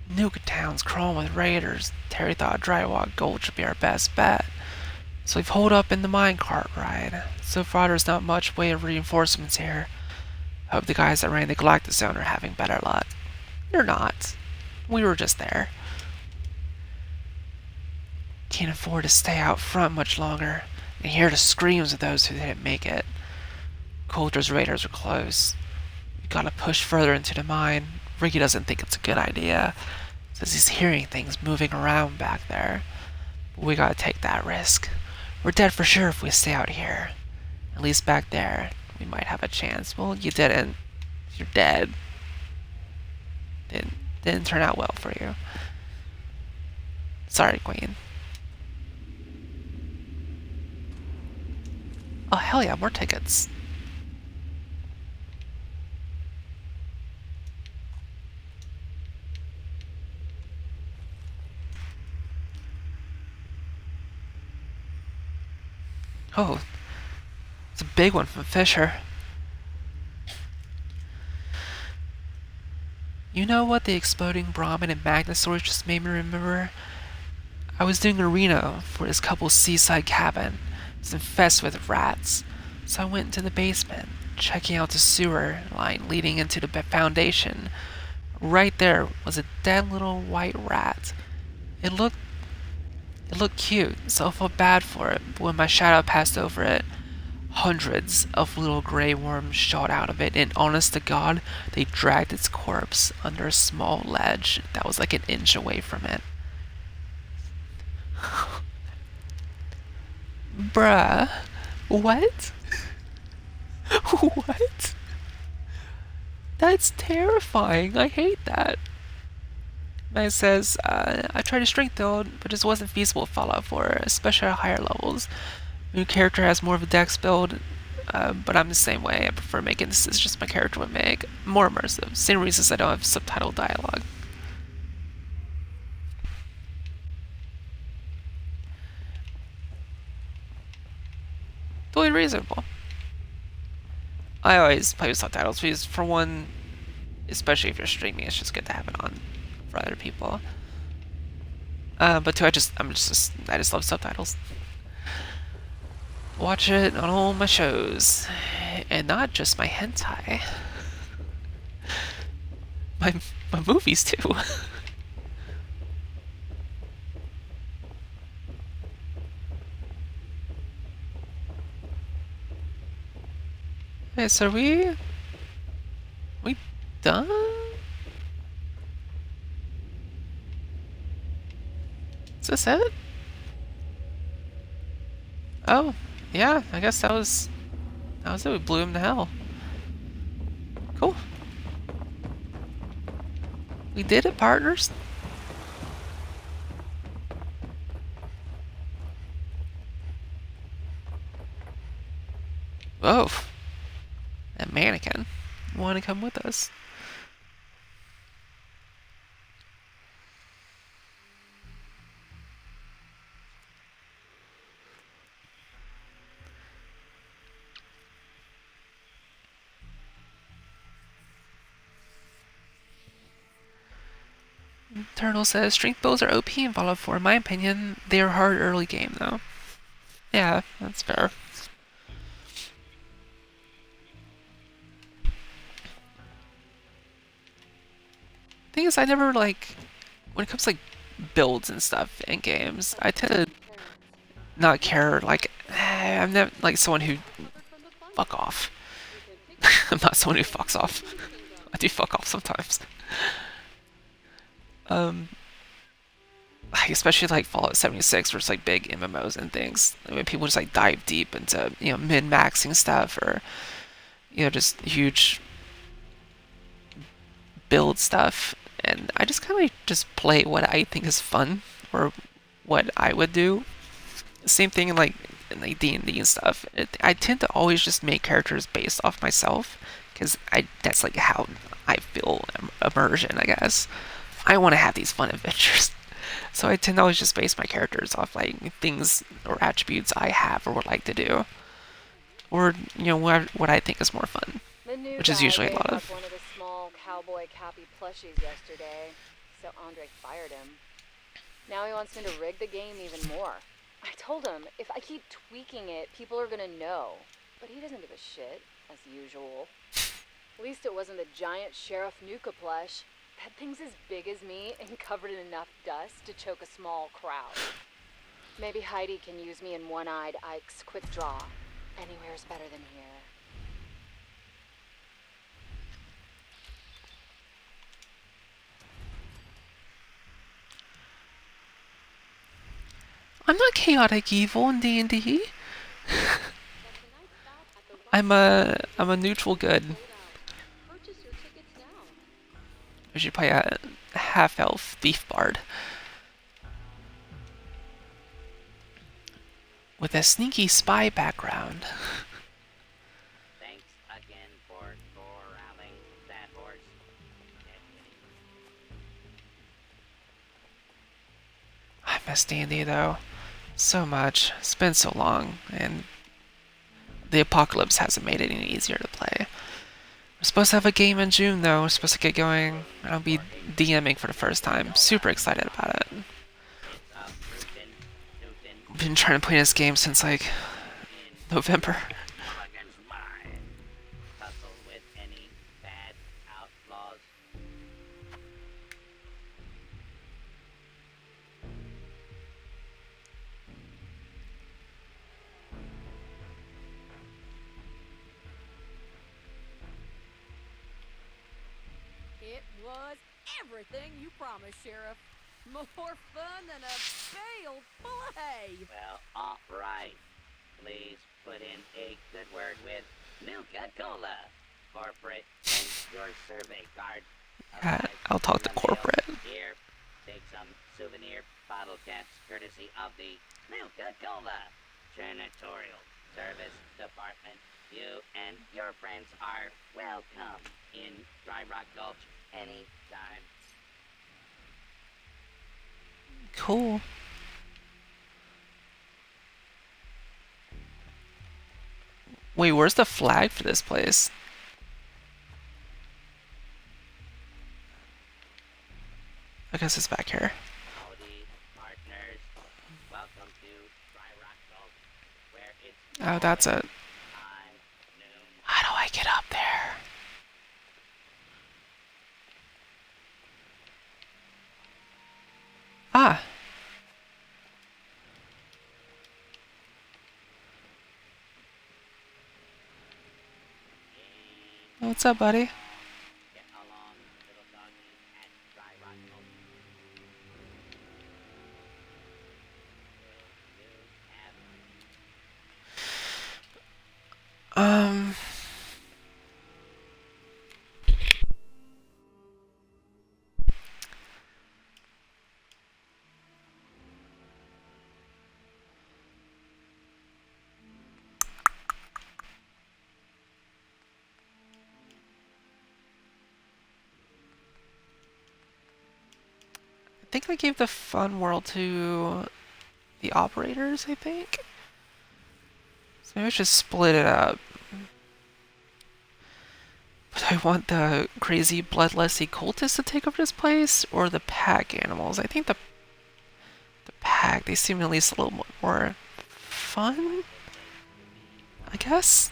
S1: Nuka Town's crawling with raiders. Terry thought Drywalk Gold should be our best bet. So we've holed up in the minecart ride. So far there's not much way of reinforcements here. Hope the guys that ran the Galactic Zone are having better luck. They're not. We were just there. Can't afford to stay out front much longer and hear the screams of those who didn't make it. Coulter's raiders are close. We gotta push further into the mine. Ricky doesn't think it's a good idea. Says he's hearing things moving around back there. But we gotta take that risk. We're dead for sure if we stay out here. At least back there, we might have a chance. Well, you didn't. You're dead. Didn't turn out well for you. Sorry, Queen. Oh, hell yeah, more tickets. Oh, it's a big one from Fisher. You know what the exploding Brahmin and Magnosaurus just made me remember? I was doing a reno for this couple's seaside cabin. It's infested with rats. So I went into the basement, checking out the sewer line leading into the foundation. Right there was a dead little white rat. It looked cute, so I felt bad for it, but when my shadow passed over it, hundreds of little gray worms shot out of it, and honest to God, they dragged its corpse under a small ledge that was like an inch away from it. Bruh. What? What? That's terrifying. I hate that. It says, I tried to strength build, but just wasn't feasible to follow for, especially at higher levels. New character has more of a dex build, but I'm the same way. I prefer making this as just my character would make. More immersive. Same reasons I don't have subtitle dialogue. Totally reasonable. I always play with subtitles because, for one, especially if you're streaming, it's just good to have it on for other people. But two, I just love subtitles. Watch it on all my shows, and not just my hentai. my movies too. Okay, so we done? Is this it? Oh, yeah, I guess that was it. We blew him to hell. Cool. We did it, partners. Whoa. That mannequin. Want to come with us? Turtle says, strength builds are OP in Fallout 4. In my opinion, they are hard early game, though. Yeah, that's fair. Thing is, I never, like, when it comes to, like, builds and stuff in games, I tend to not care, like, I'm not, like, someone who fuck off. I'm not someone who fucks off. I do fuck off sometimes. Like, especially like Fallout 76, where it's like big MMOs and things. I mean, people just like dive deep into, you know, min-maxing stuff, or, you know, just huge build stuff. And I just kind of just play what I think is fun, or what I would do. Same thing in like D&D and stuff. I tend to always just make characters based off myself, because that's like how I feel immersion, I guess. I want to have these fun adventures. So I tend to always just base my characters off like things or attributes I have or would like to do, or, you know, what I think is more fun, which is usually a lot of.
S2: One of the small cowboy cappy plushies yesterday, so Andre fired him. Now he wants me to rig the game even more. I told him if I keep tweaking it, people are gonna know, but he doesn't give a shit, as usual. At least it wasn't the giant Sheriff Nuka plush. That thing's as big as me and covered in enough dust to choke a small crowd. Maybe Heidi can use me in One-Eyed Ike's quick draw. Anywhere's better than here.
S1: I'm not chaotic evil in D&D. I'm a neutral good. We should play a half-elf thief bard with a sneaky spy background.
S5: Thanks again for corralling that horse.
S1: I miss D&D though, so much. It's been so long, and the apocalypse hasn't made it any easier to play. We're supposed to have a game in June though. We're supposed to get going. I'll be DMing for the first time. Super excited about it. I've been trying to play this game since like November.
S11: It was everything you promised, Sheriff. More fun than a bale full of hay.
S5: Well, all right. Please put in a good word with Nuka-Cola. Corporate and your survey card.
S1: Yeah, I'll talk to corporate.
S5: Here, take some souvenir bottle caps courtesy of the Nuka-Cola Janitorial Service Department. You and your friends are welcome in Dry Rock Gulch anytime.
S1: Cool. Wait, where's the flag for this place? I guess it's back here. Oh, that's it. How do I get up there? Ah. What's up, buddy? I think I gave the fun world to the operators, I think. So maybe I should split it up. Do I want the crazy bloodlusty cultists to take over this place, or the pack animals? I think the pack, they seem at least a little more fun, I guess.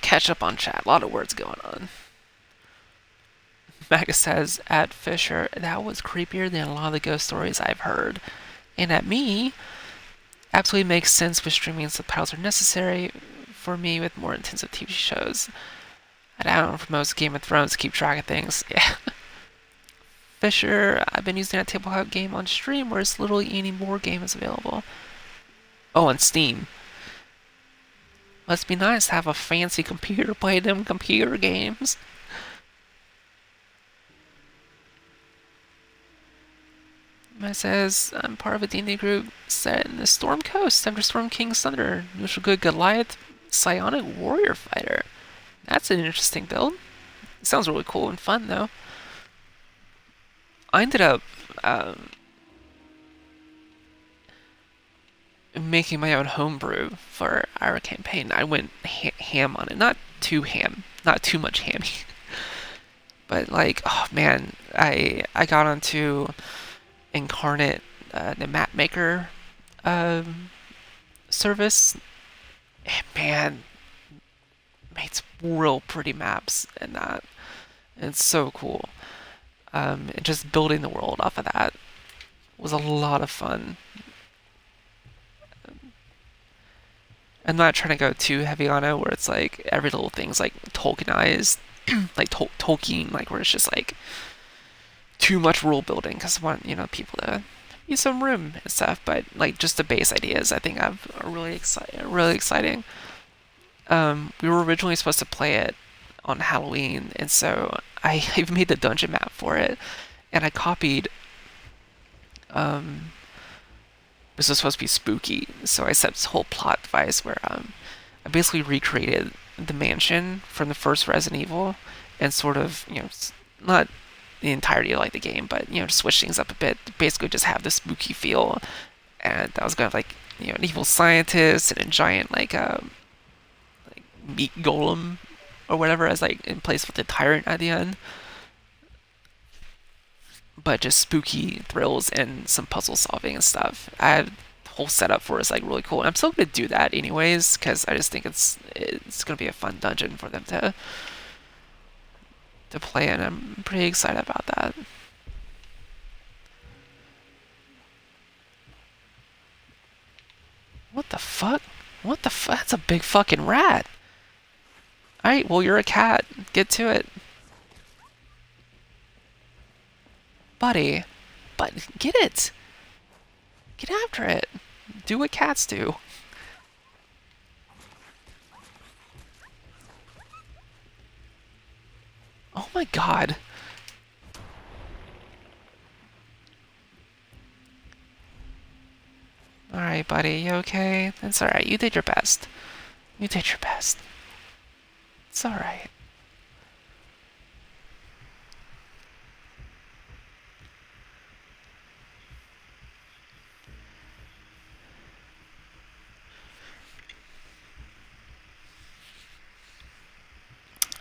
S1: Catch up on chat. A lot of words going on. Maga says, at Fisher, that was creepier than a lot of the ghost stories I've heard. And at me, absolutely makes sense with streaming subtitles are necessary for me with more intensive TV shows. I don't know, for most Game of Thrones, keep track of things. Yeah. Fisher, I've been using that tabletop game on stream where it's literally any board game is available. Oh, on Steam. Must be nice to have a fancy computer play them computer games. It says, I'm part of a D&D group set in the Storm Coast after Storm King's Thunder. Neutral good Goliath Psionic Warrior Fighter. That's an interesting build. It sounds really cool and fun, though. I ended up making my own homebrew for our campaign. I went ham on it. Not too ham. Not too much hammy. But, like, oh man, I got onto Incarnate, the map maker service. And man, makes real pretty maps in that. It's so cool. And just building the world off of that was a lot of fun. I'm not trying to go too heavy on it, where it's like every little thing's like Tolkienized, like Tolkien, like where it's just like too much rule building, because I want, you know, people to use some room and stuff. But like just the base ideas, I think are really exciting. We were originally supposed to play it on Halloween, and so I even made the dungeon map for it, and I copied. This was supposed to be spooky, so I set this whole plot device where I basically recreated the mansion from the first Resident Evil, and sort of, you know, not the entirety of like the game, but, you know, just switch things up a bit. Basically, just have the spooky feel, and I was gonna have, like, you know, an evil scientist and a giant like meat golem or whatever as like in place with the tyrant at the end. But just spooky thrills and some puzzle solving and stuff. I had the whole setup for it. It's like really cool. And I'm still gonna do that anyways, because I just think it's gonna be a fun dungeon for them to play in. I'm pretty excited about that. What the fuck? What the fuck? That's a big fucking rat. Alright, well, you're a cat. Get to it. Buddy. But get it. Get after it. Do what cats do. Oh my god. Alright, buddy, you okay? It's alright, you did your best. You did your best. It's alright.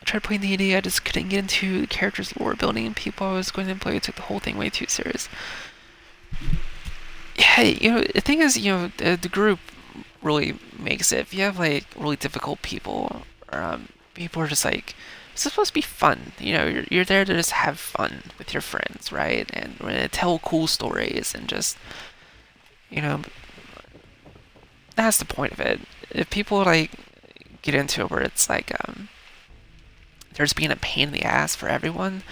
S1: I tried playing the D&D, I just couldn't get into the character's lore building, and people I was going to play took the whole thing way too serious. Yeah, you know, the thing is, you know, the group really makes it. If you have, like, really difficult people, or people are just like, it's supposed to be fun. You know, you're there to just have fun with your friends, right? And we're gonna tell cool stories and just, you know, that's the point of it. If people, like, get into it where it's like, they're just being a pain in the ass for everyone,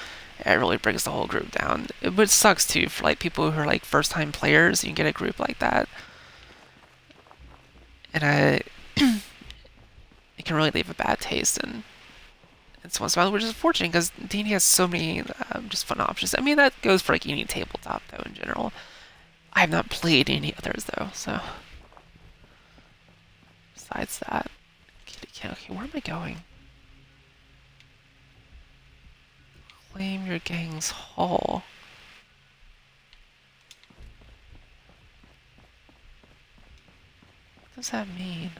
S1: it really brings the whole group down. But it sucks too for like people who are like first time players. You get a group like that, and it can really leave a bad taste in someone's mouth, which is unfortunate because D&D has so many just fun options. I mean, that goes for like any tabletop though in general. I have not played any others though, so besides that, okay, where am I going? Claim your gang's hall. What does that mean?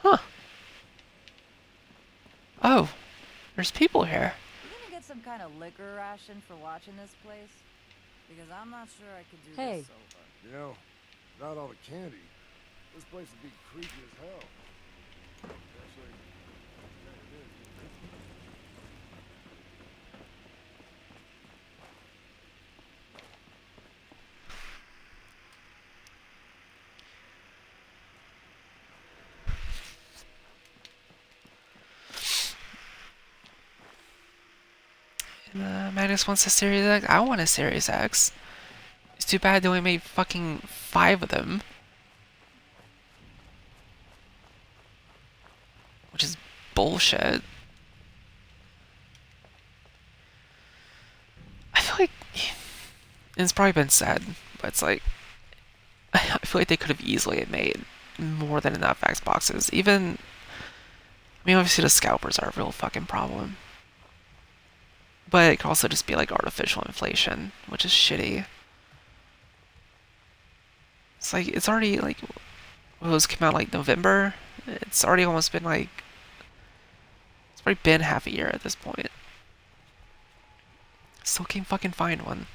S1: Huh. Oh, there's people here.
S12: You gonna get some kind of liquor ration for watching this place? Because I'm not sure I could do
S11: Hey.
S12: this sober.
S13: You know, without all the candy, this place would be creepy as hell. Actually, yeah, it is.
S1: Magnus wants a Series X. I want a Series X. It's too bad they only made fucking 5 of them. Which is bullshit. I feel like... And it's probably been said, but it's like... I feel like they could have easily made more than enough Xboxes. Even... I mean, obviously the scalpers are a real fucking problem. But it could also just be like artificial inflation, which is shitty. It's like, it's already like, those came out like November. It's already almost been like, it's already been half a year at this point. Still can't fucking find one.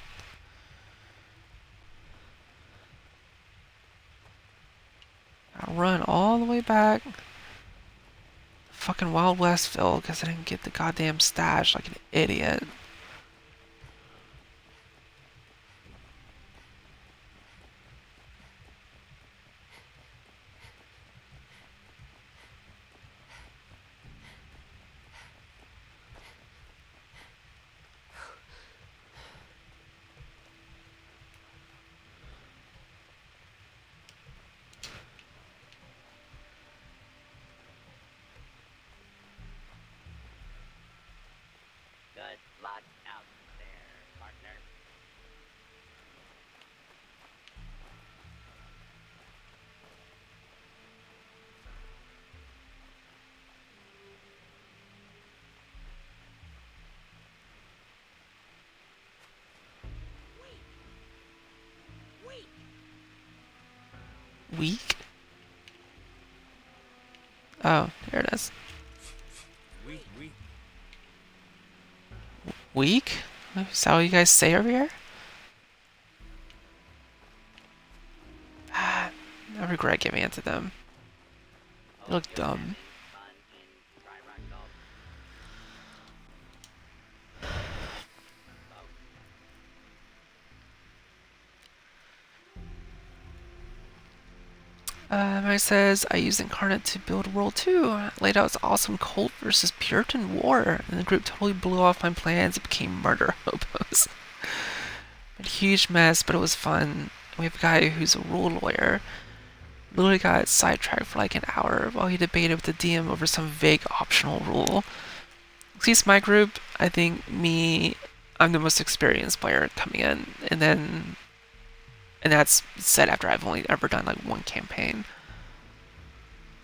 S1: I'll run all the way back. Fucking Wild Westville because I didn't get the goddamn stash like an idiot.
S5: Good luck out there, partner.
S1: Weak? Oh, there it is. Weak? Is that what you guys say over here? I regret giving it to them. They look dumb. Mike says, I used Incarnate to build World 2. Laid out this awesome cult versus Puritan war, and the group totally blew off my plans. It became murder hobos. A huge mess, but it was fun. We have a guy who's a rule lawyer. Literally got sidetracked for like an hour while he debated with the DM over some vague optional rule. At least my group, I think I'm the most experienced player coming in, and that's said after I've only ever done like one campaign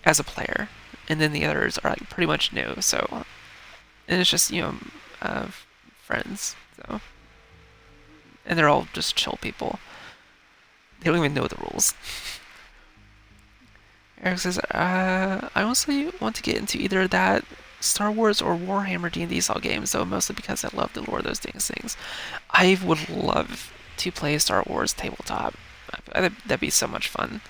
S1: as a player, and then the others are like pretty much new. So, and it's just friends. So, and they're all just chill people. They don't even know the rules. Eric says, I honestly want to get into either that Star Wars or Warhammer D&D style games, though mostly because I love the lore of those things. I would love to play Star Wars tabletop. That'd be so much fun.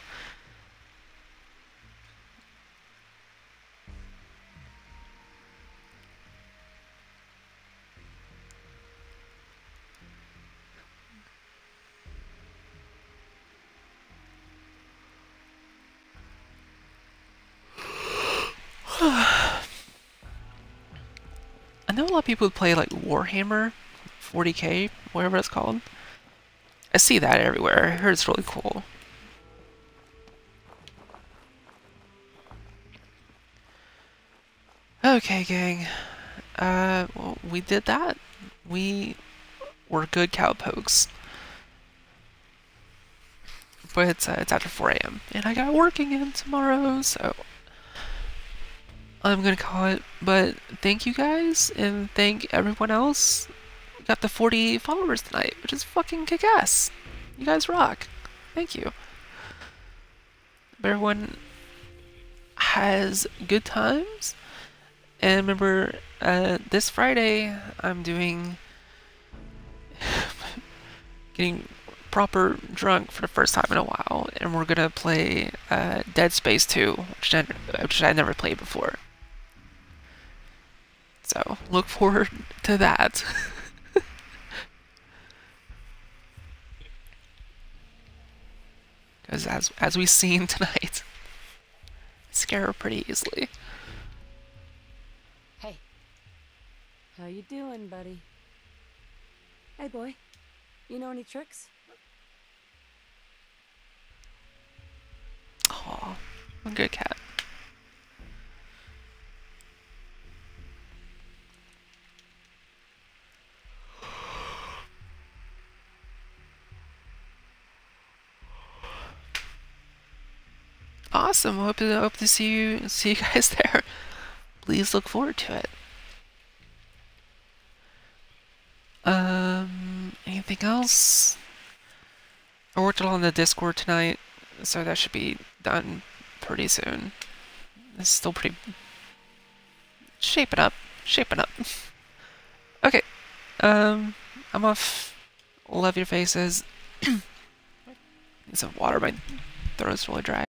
S1: I know a lot of people would play like Warhammer 40k, whatever it's called. I see that everywhere. I heard it's really cool. Okay, gang. Well, we did that. We were good cowpokes. But it's after 4 a.m. and I got work again tomorrow, so I'm gonna call it. But thank you guys, and thank everyone else. We got the 40 followers tonight, which is fucking kick-ass. You guys rock. Thank you. Everyone has good times. And remember, this Friday, I'm doing... getting proper drunk for the first time in a while. And we're gonna play Dead Space 2, which I never played before. So, look forward to that. Because as we've seen tonight, I scare her pretty easily.
S11: Hey. How you doing, buddy? Hey, boy. You know any tricks?
S1: Aw, a good cat. Awesome. Hope to see you guys there. Please look forward to it. Anything else? I worked on the Discord tonight, so that should be done pretty soon. It's still pretty shaping up. Okay. I'm off. Love your faces. Need some water. My throat's really dry.